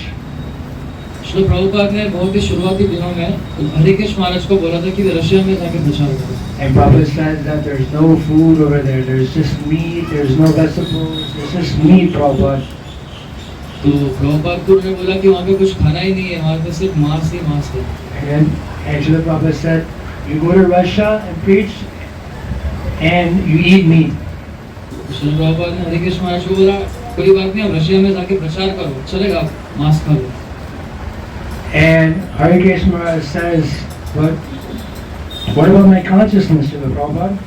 Shri Prabhupada ने बहुत ही शुरुआती दिनों में हरिकेश महाराज को बोला था कि वे रशिया में जाके प्रचार करें। And Prabhupada said that there's no food over there, there's just meat, there's no vegetables, there's just meat, Prabhupada. तो प्रभुपाद को उन्होंने बोला कि वहाँ पे कुछ खाना ही नहीं है, वहाँ पे सिर्फ मांस ही मांस है। And Srila Prabhupada said, you go to Russia and preach, and you eat meat. Shri Prabhupada ने हरिकेश महाराज को बोला कोई बात नहीं, आप रशिया में जाके प्रचार करो, चलेगा, मांस खा लो। And Harikesh Maharaj says, but what about my consciousness, Srila Prabhupada?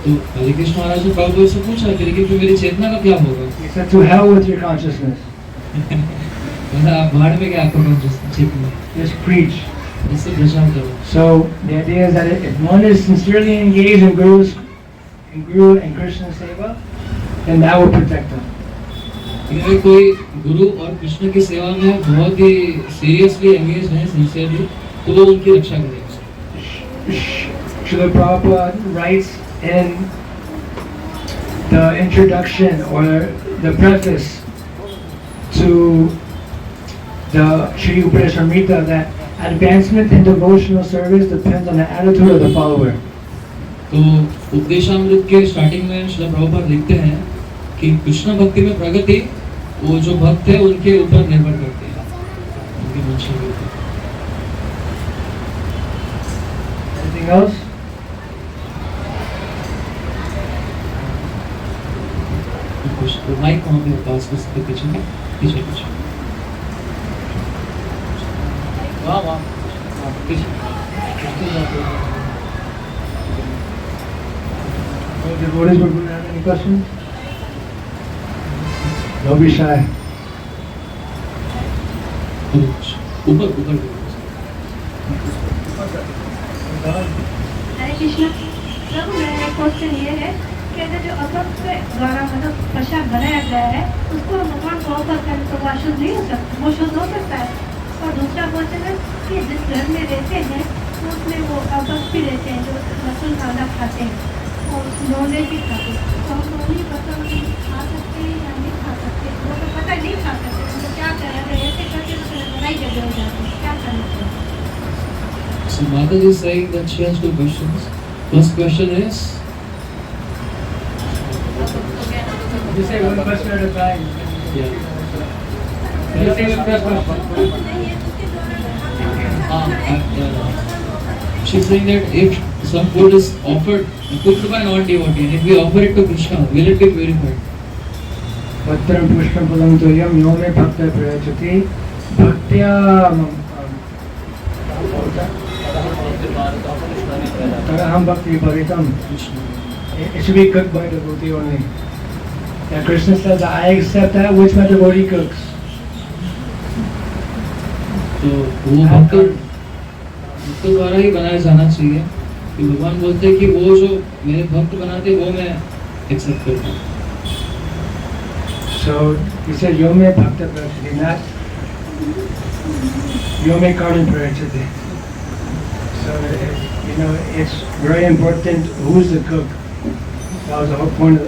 तो हरे कृष्ण महाराज ने प्रभुपाद से पूछा कि लेकिन फिर मेरी चेतना का क्या होगा? He said, to hell with your consciousness. बोला आप भाड़ में क्या आपको चेतना, Just preach. इससे प्रचार करो। So the idea is that if one is sincerely engaged in Guru and Krishna Seva, then that will protect them. अगर कोई गुरु और कृष्ण की सेवा में बहुत ही सीरियसली एंगेज है, सिंसियरली, तो वो उनकी रक्षा करेगा। Srila Prabhupada writes in the introduction or the preface to the Shri Upanishadamrita that advancement in devotional service depends on the attitude of the follower. तो उपदेशामृत के स्टार्टिंग में श्रील प्रभुपाद लिखते हैं कि कृष्ण भक्ति में प्रगति वो जो भक्त है उनके ऊपर निर्भर करती है, उनकी मंशा के ऊपर। Anything else? तो माइक वहाँ पे पास कर सकते, पीछे पीछे पीछे वाह वाह पीछे। Any devotees would have any questions? Don't be shy. ऊपर ऊपर हरे कृष्णा प्रभु, मेरा एक क्वेश्चन ये है कि अगर जो अभक्त के द्वारा मतलब प्रसाद बनाया गया है उसको भगवान को ऑफर करें तो वो अशुद्ध नहीं हो सकता, वो शुद्ध हो सकता है? और दूसरा क्वेश्चन है कि जिस घर में रहते हैं तो उसमें वो अभक्त भी रहते हैं जो लहसुन खाना खाते हैं और नॉनवेज भी खाते हैं, तो हम लोग नहीं पता खा सकते हैं या नहीं खा सकते, वो तो पता नहीं खा सकते, तो क्या करें? अगर ऐसे करते तो लड़ाई झगड़े हो जाते हैं, क्या करना चाहिए? So Mata is saying that she has two questions. First question is, You say one question at a time. yeah. You say the first question. She's saying that if some food is offered, cooked by non-devotee, and if we offer it to Krishna, will it be purified? Patram pushpam palam tuyam yome bhakta prayachati bhaktya Taraham bhakti paritam. It should be cooked by devotee only. And Krishna says, I accept that which my devotee cooks. तो वो भक्त द्वारा ही बनाया जाना चाहिए, कि भगवान बोलते हैं कि वो जो मेरे भक्त बनाते हैं वो मैं एक्सेप्ट करता हूँ। So he said, Yome bhakta prayachati, not Yome karma prayachati. So, you know, it's very important who's the cook. That was the whole point of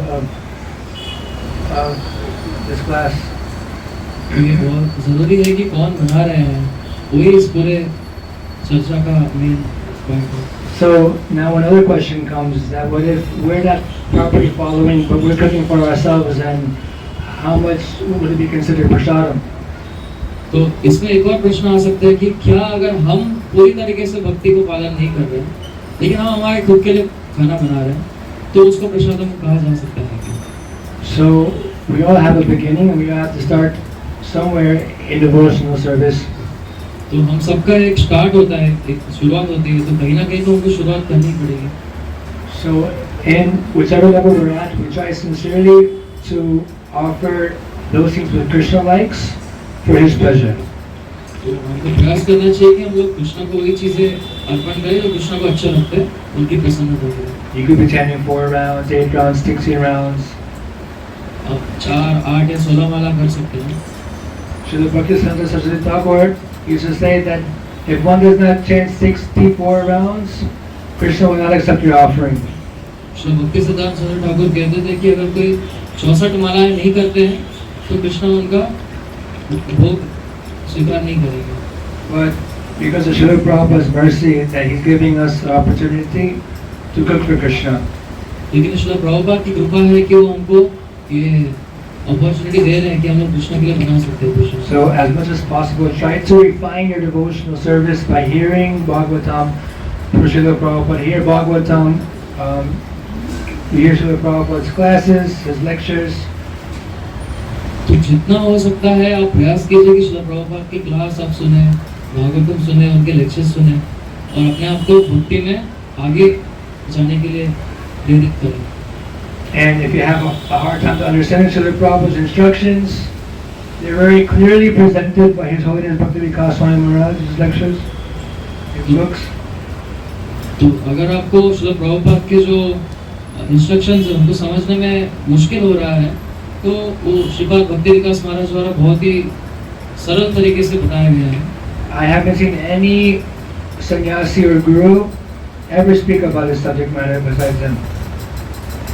this class. ये बहुत जरूरी है कि कौन बना रहे हैं, वही इस पूरे चर्चा का मेन पॉइंट है। So now another question comes is that what if we're not properly following, but we're cooking for ourselves, and how much would it be considered prasadam? तो इसमें एक और प्रश्न आ सकता है कि क्या अगर हम पूरी तरीके से भक्ति को पालन नहीं कर रहे हैं, लेकिन हम हमारे खुद के लिए खाना बना रहे हैं, तो उसको प्रसादम कहा जा सकता है क्या? So we all have a beginning, and we have to start somewhere in devotional service. तो हम सबका एक स्टार्ट होता है, एक शुरुआत होती है, तो कहीं ना कहीं तो हमको शुरुआत करनी पड़ेगी। So in whichever level we're at, we try sincerely to offer those things that Krishna likes for his pleasure. तो हमको प्रयास करना चाहिए कि हम लोग कृष्ण को वही चीजें अर्पण करें जो कृष्ण को अच्छा लगता है, उनकी प्रसन्नता के लिए। You could be chanting 4 rounds, 8 rounds, 16 rounds. आप 4, 8 या 16 माला कर सकते हैं। Srila Bhaktisiddhanta Saraswati Thakur used to say that if one does not chant 64 rounds, Krishna will not accept your offering. Shri भक्ति सिद्धांत सरस्वती ठाकुर कहते थे कि अगर कोई 64 मालाएं नहीं करते हैं तो कृष्ण उनका भोग स्वीकार नहीं करेंगे। But because of Srila Prabhupada's mercy that he's giving us the opportunity to cook for Krishna. लेकिन श्री प्रभुपाद की कृपा है कि वो हमको ये अपॉर्चुनिटी दे रहे हैं कि हम लोग कृष्ण के लिए बना सकते हैं Krishna. So as much as possible, try to refine your devotional service by hearing Bhagavatam from Srila Prabhupada. Hear Bhagavatam, hear Srila Prabhupada's classes, his lectures. तो जितना हो सकता है आप प्रयास कीजिए कि श्री प्रभुपाद की क्लास आप सुने, भागवतम सुने, उनके लेक्चर्स सुने और अपने आप को भक्ति में आगे जाने के लिए प्रेरित करे। And if you have a hard time to understanding Srila Prabhupada's instructions, they're very clearly presented by His Holiness Bhakti Vikas Swami Maharaj, his lectures, his books. तो अगर आपको श्रील प्रभुपाद के जो इंस्ट्रक्शंस हैं उनको समझने में मुश्किल हो रहा है तो वो श्रीपाद भक्ति विकास महाराज द्वारा बहुत ही सरल तरीके से बताया गया है। I haven't seen any sannyasi or guru ever speak about this subject matter besides them.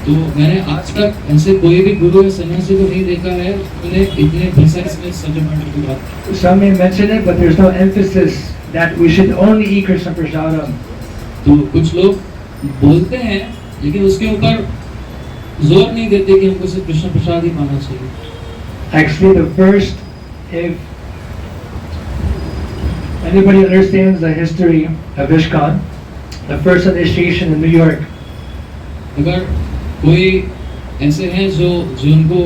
तो मैंने आज तक ऐसे कोई भी गुरु या सन्यासी को नहीं देखा है उन्हें इतने प्रिसाइज में सब्जेक्ट मैटर की बात। Some may mention it, but there's no emphasis that we should only eat Krishna Prasadam. तो कुछ लोग बोलते हैं लेकिन उसके ऊपर जोर नहीं देते कि हमको सिर्फ कृष्ण प्रसाद ही मानना चाहिए। Actually, the first, if anybody understands the history of ISKCON, the first initiation in New York, अगर कोई ऐसे हैं जो जिनको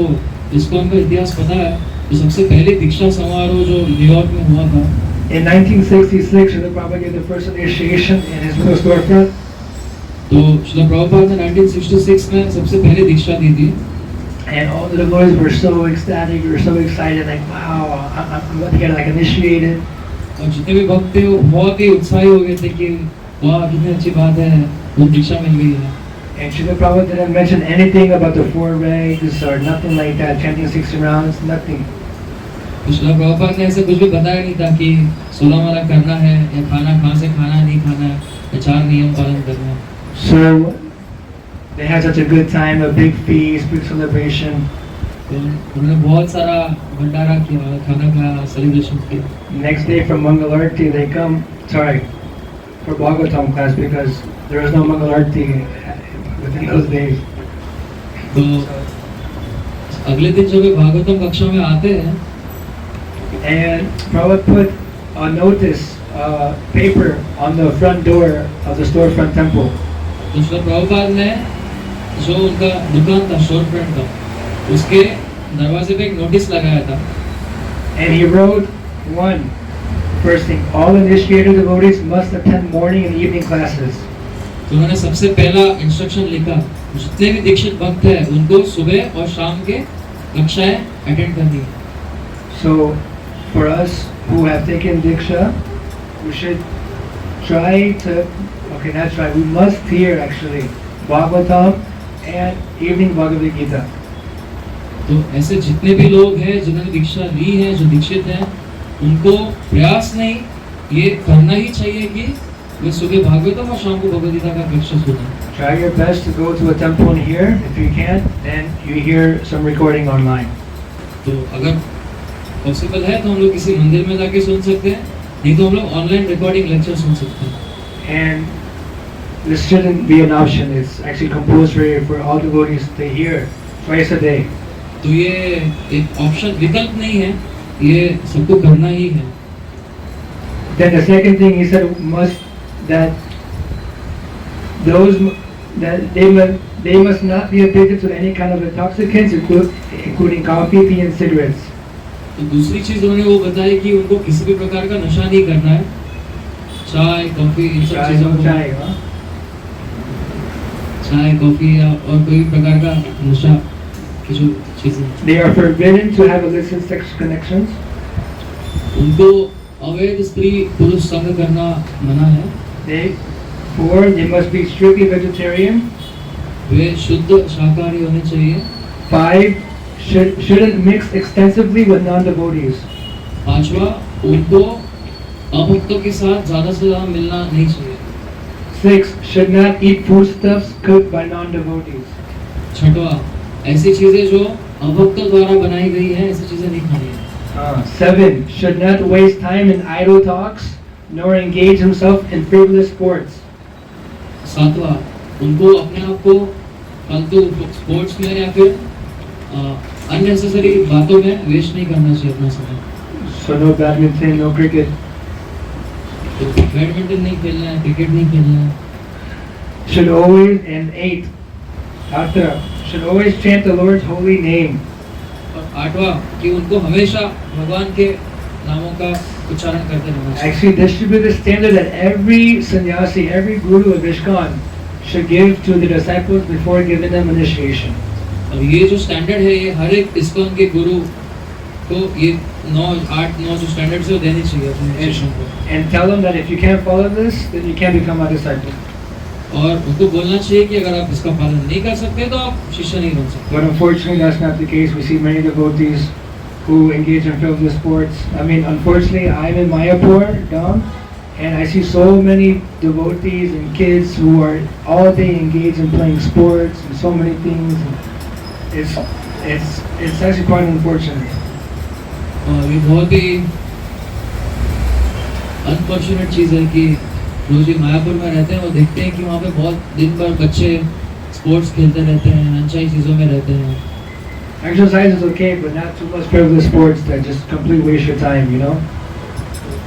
ISKCON का इतिहास पता है तो सबसे पहले दीक्षा समारोह जो न्यूयॉर्क में हुआ था in 1966, Srila Prabhupada gave the first initiation in his little storefront. तो श्रील प्रभुपाद ने 1966 में सबसे पहले दीक्षा दी थी And all the devotees were so ecstatic, were so excited, like, wow, I'm about to get like initiated. और जितने भी भक्त थे वो बहुत ही उत्साही हो गए थे कि वाह कितनी अच्छी बात है वो दीक्षा मिल गई है। And Srila Prabhupada didn't mention anything about the 4 regs or nothing like that, chanting 60 rounds, nothing. तो श्रील प्रभुपाद ने ऐसे कुछ भी बताया नहीं था कि 16 माला करना है या खाना कहाँ से खाना है नहीं खाना है या 4 नियम पालन करना है। So they had such a good time, a big feast, big celebration. तो उन्होंने बहुत सारा भंडारा किया, खाना खाया, सेलिब्रेशन किया। Next day from Mangal Arti, they come, sorry, for Bhagavatam class because there was no Mangal Arti within those days. तो अगले दिन जब वे भागवतम कक्षा में आते हैं And Prabhupada put a notice, paper on the front door of the storefront temple. तो श्रील प्रभुपाद ने जो उनका दुकान था स्टोर फ्रंट का उसके दरवाजे पे एक नोटिस लगाया था। And he wrote one, first thing, all initiated devotees must attend morning and evening classes. तो उन्होंने सबसे पहला इंस्ट्रक्शन लिखा जितने भी दीक्षित भक्त हैं उनको सुबह और शाम के कक्षाएं अटेंड करनी है। So for us who have taken Diksha, we should try to, okay, not try, we must hear actually Bhagavatam and evening Bhagavad Gita. तो ऐसे जितने भी लोग हैं जिन्होंने दीक्षा ली है जो दीक्षित हैं उनको प्रयास नहीं ये करना ही चाहिए कि वे सुबह भागवतम और शाम को भगवद गीता का कक्षा सुनें। Try your best to go to a temple and hear. If you can't, then you hear some recording online. तो अगर पॉसिबल है तो हम लोग किसी मंदिर में जाके सुन सकते हैं नहीं तो हम लोग ऑनलाइन रिकॉर्डिंग लेक्चर सुन सकते हैं। And this shouldn't be an option. It's actually compulsory for all devotees to hear twice a day. तो ये एक ऑप्शन विकल्प नहीं है ये सबको करना ही है। Then the second thing he said must that those that they must not be addicted to any kind of intoxicants, including coffee, tea, and cigarettes. तो दूसरी चीज उन्होंने वो बताई कि उनको किसी भी प्रकार का नशा नहीं करना है, चाय कॉफी इन सब चीजों को चाय कॉफी या और कोई भी प्रकार का नशा की जो चीजें They are forbidden to have illicit sex connections. उनको अवैध स्त्री पुरुष संग करना मना है। They must be strictly vegetarian. वे शुद्ध शाकाहारी होने चाहिए। 5, shouldn't mix extensively with non-devotees. 5वां उनको अभक्तों के साथ ज्यादा से ज्यादा मिलना नहीं चाहिए। 6, should not eat foodstuffs cooked by non-devotees. 6वां ऐसी चीजें जो अभक्तों द्वारा बनाई गई हैं ऐसी चीजें नहीं खानी है। 7, should not waste time in idle talks nor engage himself in frivolous sports. 7वां उनको अपने आप को फालतू स्पोर्ट्स में या फिर अननेसेसरी बातों में वेस्ट नहीं करना चाहिए अपना समय। So no badminton, no cricket. तो बैडमिंटन नहीं खेलना है, क्रिकेट नहीं खेलना है। Should always, and 8, Atra, should always chant the Lord's holy name. और 8वां कि उनको हमेशा भगवान के नामों का उच्चारण करते रहना चाहिए। Actually, this should be the standard that every sannyasi, every guru of ISKCON should give to the disciples before giving them initiation. और ये जो स्टैंडर्ड है ये हर एक इस्कॉन के गुरु को ये 8-9 जो स्टैंडर्ड्स है वो देनी चाहिए अपने शिष्यों को। And tell them that if you can't follow this, then you can't become my disciple. और उनको बोलना चाहिए कि अगर आप इसका पालन नहीं कर सकते तो आप शिष्य नहीं बन सकते। But unfortunately, that's not the case. We see many devotees who engage in frivolous sports. I mean, unfortunately, I'm in Mayapur, Dham, and I see so many devotees and kids who are all day engaged in playing sports and so many things. It's actually quite unfortunate. और ये बहुत ही unfortunate चीज़ है कि लोग जो मायापुर में रहते हैं वो देखते हैं कि वहाँ पे बहुत दिन भर बच्चे स्पोर्ट्स खेलते रहते हैं, अनचाही चीज़ों में रहते हैं। Exercise is okay, but not too much frivolous sports that just completely waste your time, you know?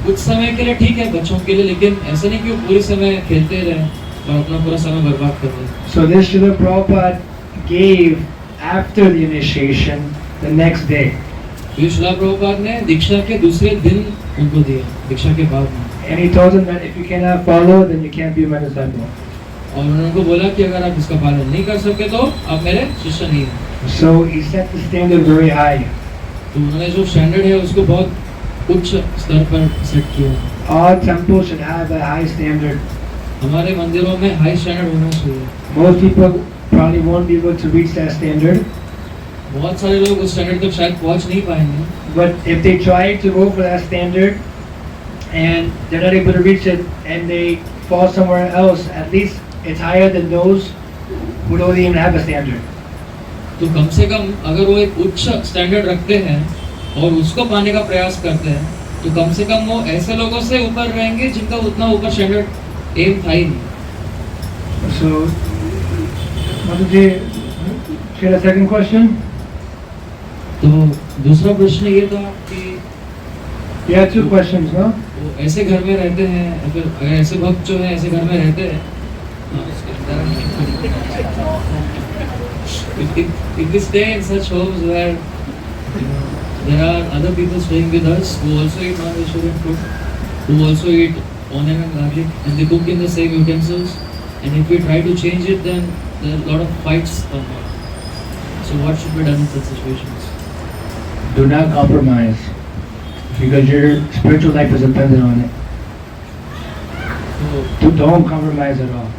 कुछ समय के लिए ठीक है बच्चों के लिए, लेकिन ऐसा नहीं कि वो पूरे समय खेलते रहें और अपना पूरा समय बर्बाद कर दें। So this Srila Prabhupada gave after the initiation the next day. ये श्रील प्रभुपाद ने दीक्षा के दूसरे दिन उनको दिया, दीक्षा के बाद में। And he told them that if you cannot follow, then you can't be my disciple. और उन्होंने उनको बोला कि अगर आप इसका पालन नहीं कर सकते तो आप मेरे शिष्य नहीं हैं। So he set the standard very high. तो उन्होंने जो स्टैंडर्ड है उसको बहुत उच्च स्तर पर सेट किया। All temples should have a high standard. हमारे मंदिरों में हाई स्टैंडर्ड होना चाहिए। Most people probably won't be able to reach that standard, बहुत सारे लोग उस स्टैंडर्ड तक शायद पहुंच नहीं पाएंगे, but if they try to go for that standard and they're not able to reach it and they fall somewhere else, at least it's higher than those who don't even have a standard. तो कम से कम अगर वो एक उच्च standard रखते हैं और उसको पाने का प्रयास करते हैं तो कम से कम वो ऐसे लोगों से ऊपर रहेंगे जिनका उतना ऊपर स्टैंडर्ड एम था ही नहीं। So, what did you share the second question? तो दूसरा प्रश्न ये था कि You had two questions, no? वो ऐसे घर में रहते हैं या फिर अगर ऐसे भक्त जो है ऐसे घर में रहते हैं, if we stay in such homes where there are other people staying with us who also eat non-vegetarian food, who also eat onion and garlic, and they cook in the same utensils, and if we try to change it, then there are a lot of fights come up. So what should be done in such situations? Do not compromise, because your spiritual life is dependent on it. तो Don't compromise at all.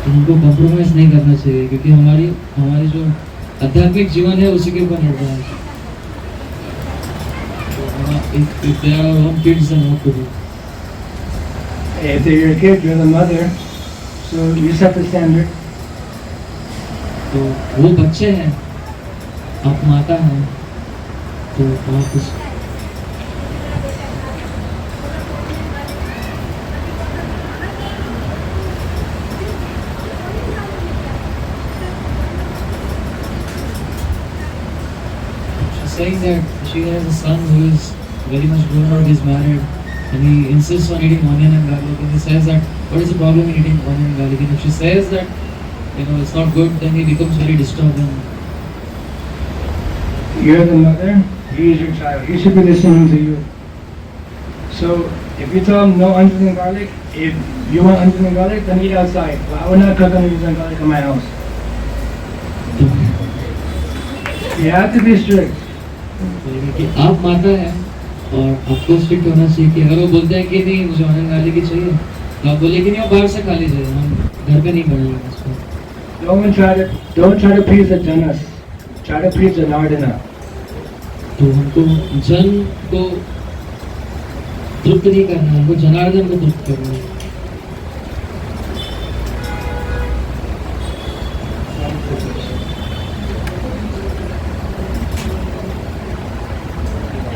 उनको compromise नहीं करना चाहिए क्योंकि हमारी जो आध्यात्मिक जीवन है उसी के ऊपर निर्भर है। If they are our own kids, then what to do? If they're your kid, you're the mother, so you set the standard. तो वो बच्चे हैं, आप माता हैं, तो आप उस saying that she has a son who is very much grown up, he's married, and he insists on eating onion and garlic, and he says that what is the problem in eating onion and garlic? And if she says that it's not good, then he becomes very disturbed. And You're the mother, he is your child. He should be listening to you. So if you tell him no onion and garlic, if you want onion and garlic, then eat outside. But I would not cook onions and garlic in my house. You have to be strict. कि आप माता हैं और आपको strict होना चाहिए कि अगर वो बोलते हैं कि नहीं मुझे onion garlic ही चाहिए, तो आप बोलिए कि नहीं वो बाहर से खा लीजिए, हम घर पे नहीं बनाएंगे इसको। Don't try to please the janas. Try to please the Nardana. तो हमको जन को तृप्त नहीं करना है, हमको जनार्दन को तृप्त करना है।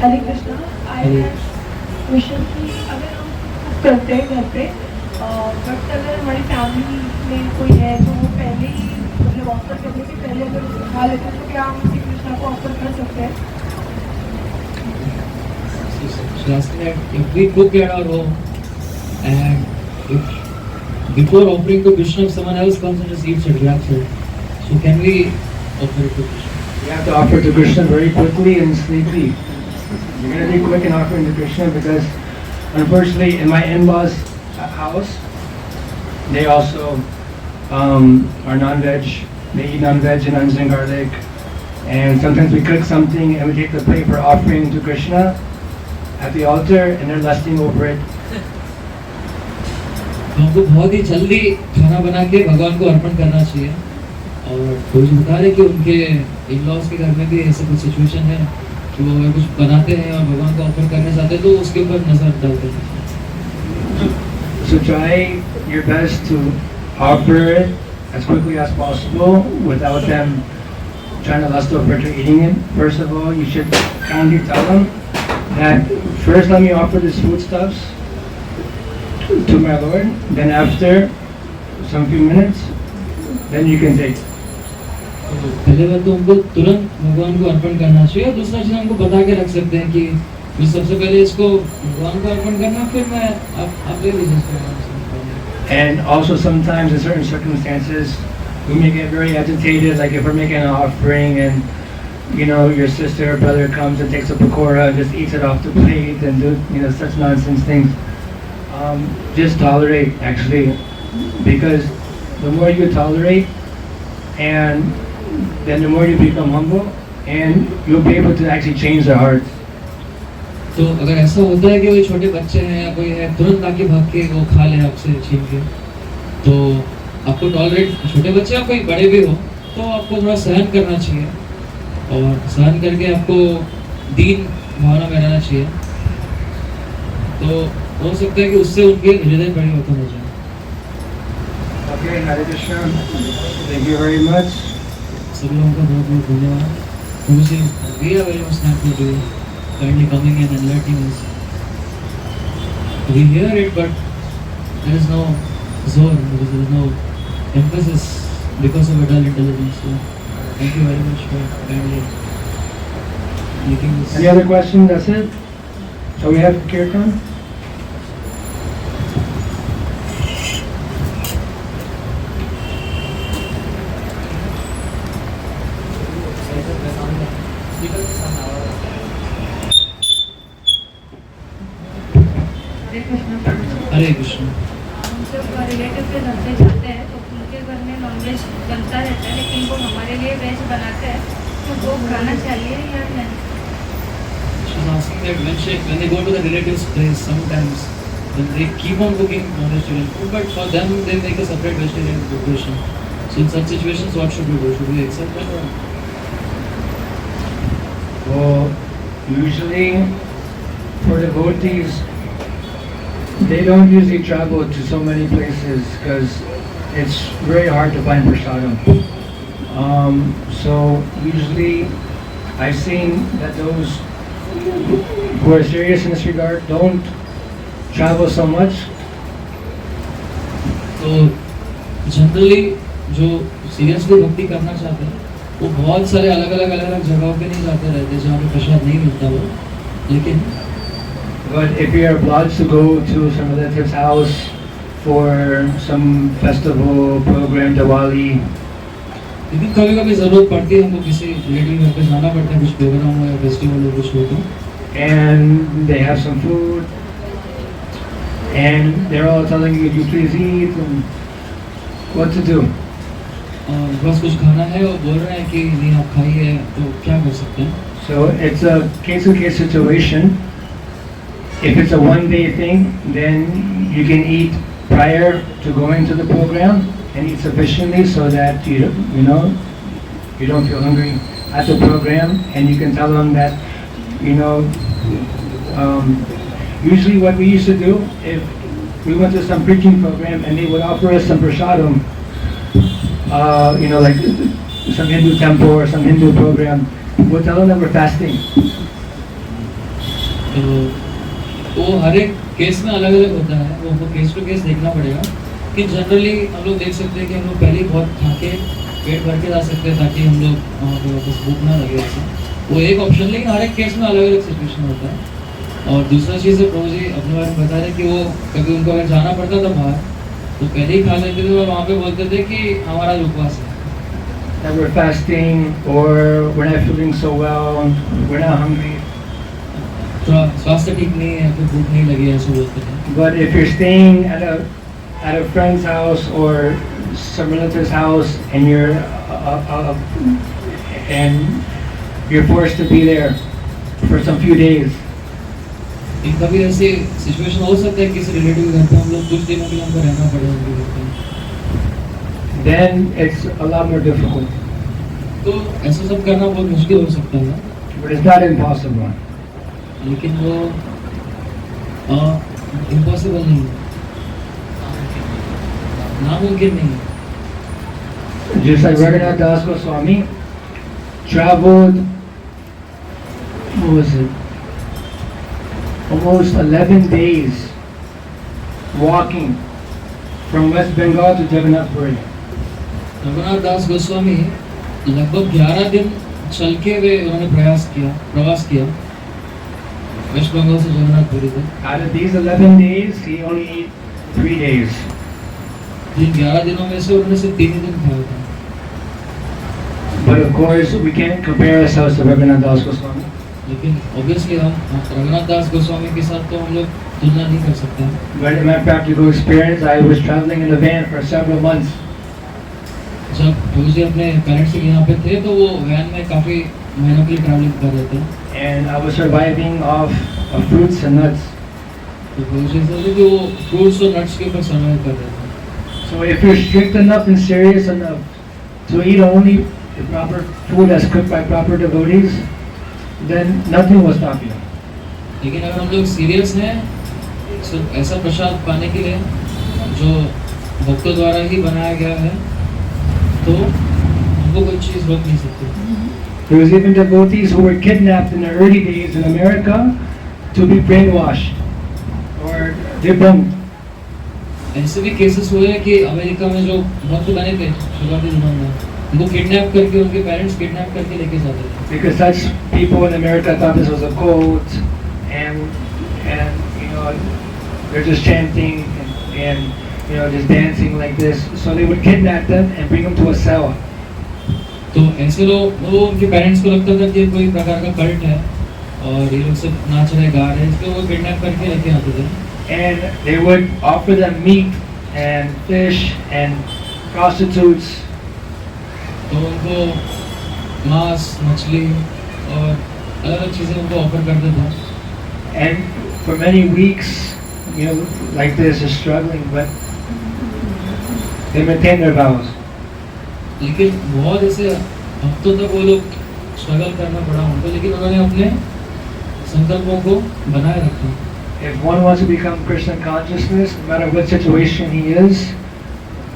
हरे कृष्णा। आई क्वेश्चन कि अगर हम करते हैं घर पे बट अगर हमारी फैमिली में कोई है तो वो पहले ही मतलब ऑफर करने से पहले अगर उसको खा लेते हैं तो क्या हम श्री कृष्णा को ऑफर कर सकते हैं? If we cook at our home and if before offering to Krishna if someone else comes and just eats it, grabs it, so can we offer it to Krishna? You have to offer it to Krishna very quickly and sleepy. You're going to be quick in offering to Krishna because unfortunately in my in-laws' house, they also are non-veg. They eat non-veg and onions and garlic. And sometimes we cook something and we take the plate for offering to Krishna at the altar, and they're lusting over it. तो हमको बहुत ही जल्दी खाना बना के भगवान को अर्पण करना चाहिए। और कोई बता रहे कि उनके इन-लॉज के घर में भी ऐसे कुछ सिचुएशन है कि वो अगर कुछ बनाते हैं और भगवान को अर्पण करने जाते हैं तो उसके ऊपर नजर डालते हैं। So try your best to offer it as quickly as possible without them trying to lust over it or eating it. First of all, you should kindly tell them that first let me offer these foodstuffs to my Lord, then after some few minutes, then you can take. पहले बात तो उनको तुरंत भगवान को अर्पण करना चाहिए और दूसरा चीज हमको बता के रख सकते हैं कि सबसे पहले इसको भगवान को अर्पण करना, फिर मैं आप ले लीजिए। And also sometimes in certain circumstances we may get very agitated, like if we're making an offering and you know your sister or brother comes and takes a pakora and just eats it off the plate and do such nonsense things. Just tolerate, actually, because the more you tolerate, and then the more you become humble, and you'll be able to actually change their hearts. तो अगर ऐसा होता है कि कोई छोटे बच्चे हैं या कोई है तुरंत आके भाग के वो खा ले आपसे छीन के, तो आपको टॉलरेट, छोटे बच्चे या कोई बड़े भी हो तो आपको थोड़ा सहन करना चाहिए और सहन करके आपको दीन भावना में रहना चाहिए। तो हो सकता है कि उससे उनके हृदय परिवर्तन हो जाए। Okay, Hare Krishna. Thank you very much. सब लोगों का बहुत बहुत धन्यवाद। मुझे we are very much thankful to you kindly coming in and letting us. We hear it, but there is no zone, because there is no emphasis because of adult intelligence. So thank you very much for kindly making this. Any other questions? That's it? So we have Kirtan? हरे कृष्ण प्रभु जी। हरे कृष्ण। हम सब relative के घर से जाते हैं तो उनके घर में नॉनवेज बनता रहता है, लेकिन वो हमारे लिए वेज बनाते हैं, तो वो खाना चाहिए या नहीं? She's asking that when they go to the relatives' place, sometimes when they keep on cooking non-vegetarian food, but for them they make a separate vegetarian preparation. So in such situations, what should we do? Should we accept that or? Well, usually for devotees, they don't usually travel to so many places because it's very hard to find prasadam. So usually I've seen that those who are serious in this regard don't travel so much. तो generally जो seriously भक्ति करना चाहते हैं वो बहुत सारे अलग-अलग जगहों पे नहीं जाते रहते जहाँ पे प्रसाद नहीं मिलता वो, लेकिन But if you're obliged to go to some relative's house for some festival, program, Diwali, लेकिन कभी-कभी जरूरत पड़ती है हमको किसी रिलेटिव घर पे जाना पड़ता है, कुछ प्रोग्राम हो या फेस्टिवल हो कुछ हो तो, and they have some food, and they're all telling you please eat and what to do. और बस कुछ खाना है और बोल रहे हैं कि नहीं आप खाइए, तो क्या कर सकते हैं? So it's a case-to-case situation. If it's a one-day thing, then you can eat prior to going to the program and eat sufficiently so that you don't feel hungry at the program, and you can tell them that usually what we used to do if we went to some preaching program and they would offer us some prasadam, like some Hindu temple or some Hindu program, we'll tell them that we're fasting. तो हर एक case में अलग-अलग होता है, वो हमको case to case देखना पड़ेगा। कि जनरली हम लोग देख सकते हैं कि हम लोग पहले बहुत खा के पेट भर के जा सकते हैं ताकि हम लोग बस भूख ना लगे ऐसे, वो एक ऑप्शन, लेकिन हर एक केस में अलग-अलग सिचुएशन होता है। और दूसरा चीज़ है प्रभु जी अपने बारे में बता रहे कि वो कभी उनको अगर जाना पड़ता था बाहर तो पहले ही खा लेते थे और वहाँ पे बोलते थे कि हमारा उपवास है, that we're fasting or we're not feeling so well, we're not hungry. थोड़ा स्वास्थ्य ठीक नहीं है, फिर भूख नहीं लगी, ऐसे बोलते थे। But if you're staying at a at a friend's house or some relative's house, and you're forced to be there for some few days. एक कभी ऐसे सिचुएशन हो सकता है किसी रिलेटिव के घर पे हम लोग कुछ दिनों के लिए हमको रहना पड़े उनके घर पे, Then it's a lot more difficult, तो ऐसा सब करना बहुत मुश्किल हो सकता है, but it's not impossible. लेकिन वो इम्पॉसिबल नहीं है, नामुमकिन नहीं है। Just like Raghunath Das Goswami traveled, what was it? Almost 11 days walking from West Bengal to Jagannath Puri. Raghunath दास गोस्वामी लगभग 11 दिन चल के वे उन्होंने प्रवास किया वेस्ट बंगाल से जगन्नाथपुरी तक। Out of these 11 days, he only ate 3 days. जिन 11 दिनों में से उन्होंने सिर्फ 3 ही दिन खाया था। But of course, we can't compare ourselves to Raghunath Das Goswami. लेकिन ऑब्वियसली हम रघुनाथ दास गोस्वामी के साथ तो हम लोग तुलना नहीं कर सकते हैं। But in my practical experience, I was traveling in a van for several months. जब प्रभुजी अपने पेरेंट्स के यहाँ पे थे तो वो वैन में काफी महीनों के लिए ट्रैवलिंग कर रहे थे, And I was surviving off of fruits and nuts. तो प्रभुजी से कि वो फ्रूट्स और नट्स के ऊपर सर्वाइव कर रहे थे। So if you're strict enough and serious enough to eat only the proper food that's cooked by proper devotees, then nothing will stop you. लेकिन अगर हम लोग सीरियस हैं सिर्फ ऐसा प्रसाद पाने के लिए जो भक्तों द्वारा ही बनाया गया है, तो हमको कोई चीज़ रोक नहीं सकती। There was even devotees who were kidnapped in the early days in America to be brainwashed or debunked. ऐसे भी केसेस हुए हैं कि अमेरिका में जो भक्त बने थे शुरुआती दिनों में, उनको किडनैप करके उनके पेरेंट्स किडनैप करके लेके जाते थे। Because such people in America thought this was a cult, and you know, they're just chanting and you know, just dancing like this. So they would kidnap them and bring them to a cell. तो ऐसे लोग वो उनके parents को लगता था कि कोई प्रकार का कल्ट है और ये लोग सब नाच रहे गा रहे हैं, इसलिए वो किडनैप करके लेके आते थे। And they would offer them meat and fish and prostitutes. तो उनको मांस, मछली और अलग-अलग चीज़ें उनको ऑफर करते थे। And for many weeks, you know, like this, is struggling, but they maintain their vows. लेकिन बहुत ऐसे हफ्तों तक वो लोग स्ट्रगल करना पड़ा उनको, लेकिन उन्होंने अपने संकल्पों को बनाए रखा। If one wants to become Krishna consciousness, no matter what situation he is,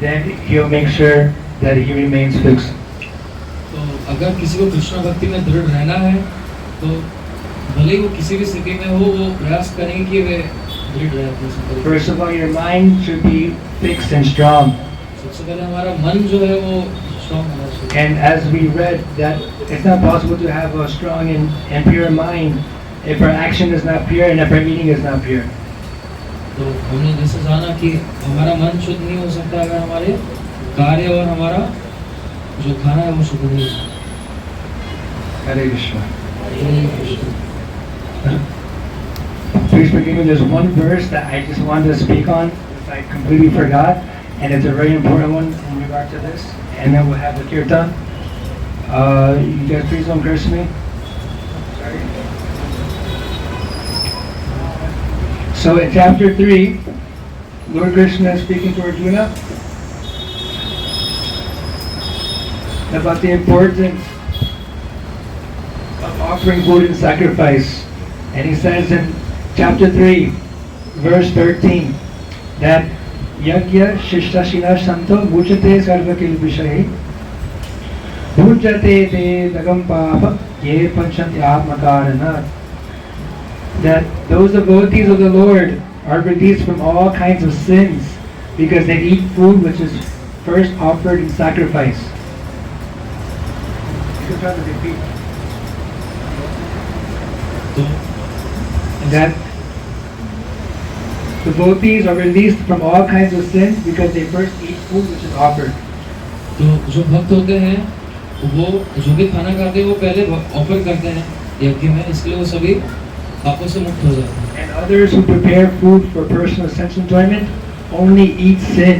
then he'll make sure that he remains fixed. तो अगर किसी को कृष्ण भक्ति में दृढ़ रहना है, तो भले ही वो किसी भी स्थिति में हो, वो प्रयास करेंगे कि वे दृढ़ रहे अपने संकल्प। First of all, your mind should be fixed and strong. सबसे पहले हमारा मन जो है वो स्ट्रॉन्ग होना चाहिए। And as we read, that it's not possible to have a strong and pure mind if our action is not pure and if our eating is not pure. तो हमने जैसे जाना कि हमारा मन शुद्ध नहीं हो सकता अगर हमारे कार्य और हमारा जो खाना है वो शुद्ध नहीं है। Hare Krishna. Hare Krishna. Please forgive me, there's one verse that I just wanted to speak on, which I completely forgot, and it's a very important one in regard to this, and then we'll have the kirtan. You guys please don't curse me. Sorry. So in chapter 3, Lord Krishna is speaking to Arjuna about the importance of offering food in sacrifice. And he says in chapter 3, verse 13, that Yagya Shishashina Santo Bhujate Sarva Kilvishahi Bhujate De Dagam Papa Ye Panchanti Atmakaranat. That those devotees of the Lord are released from all kinds of sins because they eat food which is first offered in sacrifice. You can try to repeat. That devotees are released from all kinds of sins because they first eat food which is offered. तो जो भक्त होते हैं वो जो भी खाना खाते हैं वो पहले ऑफर करते हैं यज्ञ में, इसलिए वो सभी पापों से मुक्त हो जाते हैं। And others who prepare food for personal sense enjoyment only eat sin.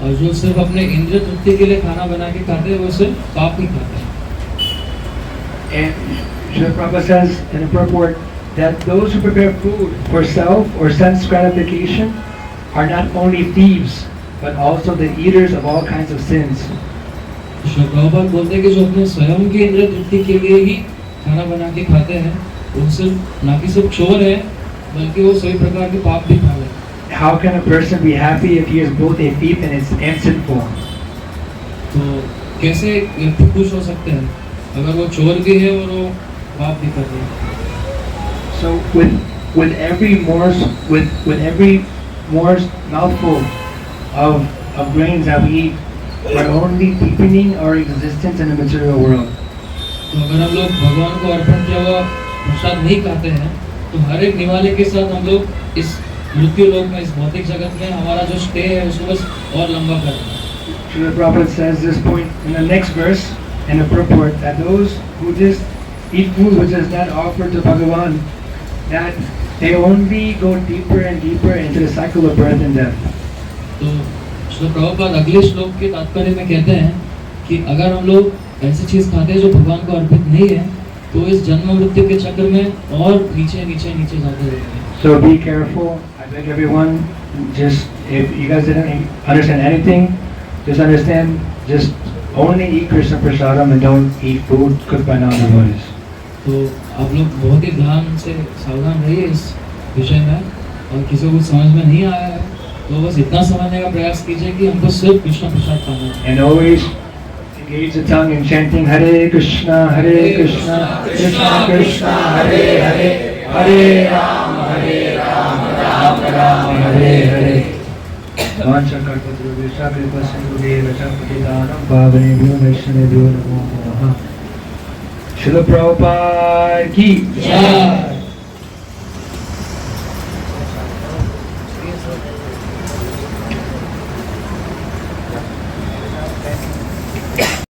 और जो सिर्फ अपने इंद्रिय तृप्ति के लिए खाना बना के खाते हैं वो सिर्फ पाप ही खाते हैं। And Srila Prabhupada says in a purport that those who prepare food for self or sense gratification are not only thieves but also the eaters of all kinds of sins. Shri Prabhupada बोलते हैं कि जो अपने स्वयं के इंद्रिय तृप्ति के लिए ही खाना बना के खाते हैं वो सिर्फ ना कि सिर्फ चोर है बल्कि वो सभी प्रकार के पाप भी खा रहे हैं। How can a person be happy if he is both a thief and sinful? तो कैसे एक व्यक्ति खुश हो सकते हैं अगर वो चोर भी है और वो पाप भी कर रहे हैं। So with every mouthful of grains that we eat, we're only deepening our existence in the material world. तो अगर हम लोग भगवान को अर्पण किया हुआ प्रसाद नहीं खाते हैं तो हर एक निवाले के साथ हम लोग इस मृत्यु लोक में इस भौतिक जगत में हमारा जो स्टे है उसको बस और लंबा कर रहे हैं। Srila Prabhupada says this point in the next verse in the purport that those who just eat food which is not offered to Bhagavan, that they only go deeper and deeper into the cycle of birth and death. तो श्री प्रभुपाद अगले श्लोक के तात्पर्य में कहते हैं कि अगर हम लोग ऐसी चीज खाते हैं जो भगवान को अर्पित नहीं है तो इस जन्म मृत्यु के चक्र में और नीचे नीचे नीचे जाते रहेंगे। So be careful. I beg everyone, just if you guys didn't understand anything, just understand, just only eat Krishna prasadam and don't eat food cooked by non-devotees. तो आप लोग बहुत ही ध्यान से सावधान रहिए इस विषय में और किसी को कुछ समझ में नहीं आया है तो बस इतना समझने का प्रयास कीजिए कि हमको सिर्फ कृष्ण प्रसाद खाना है। And always engage the tongue in chanting Hare Krishna, Krishna Krishna, Hare Hare, Hare Rama, Rama Rama, Hare Hare. Vancha kalpatarubhesha kripa sindhubheva cha patitanam pavanebhyo vaishnavebhyo namo namaha. Srila Prabhupada ki jai.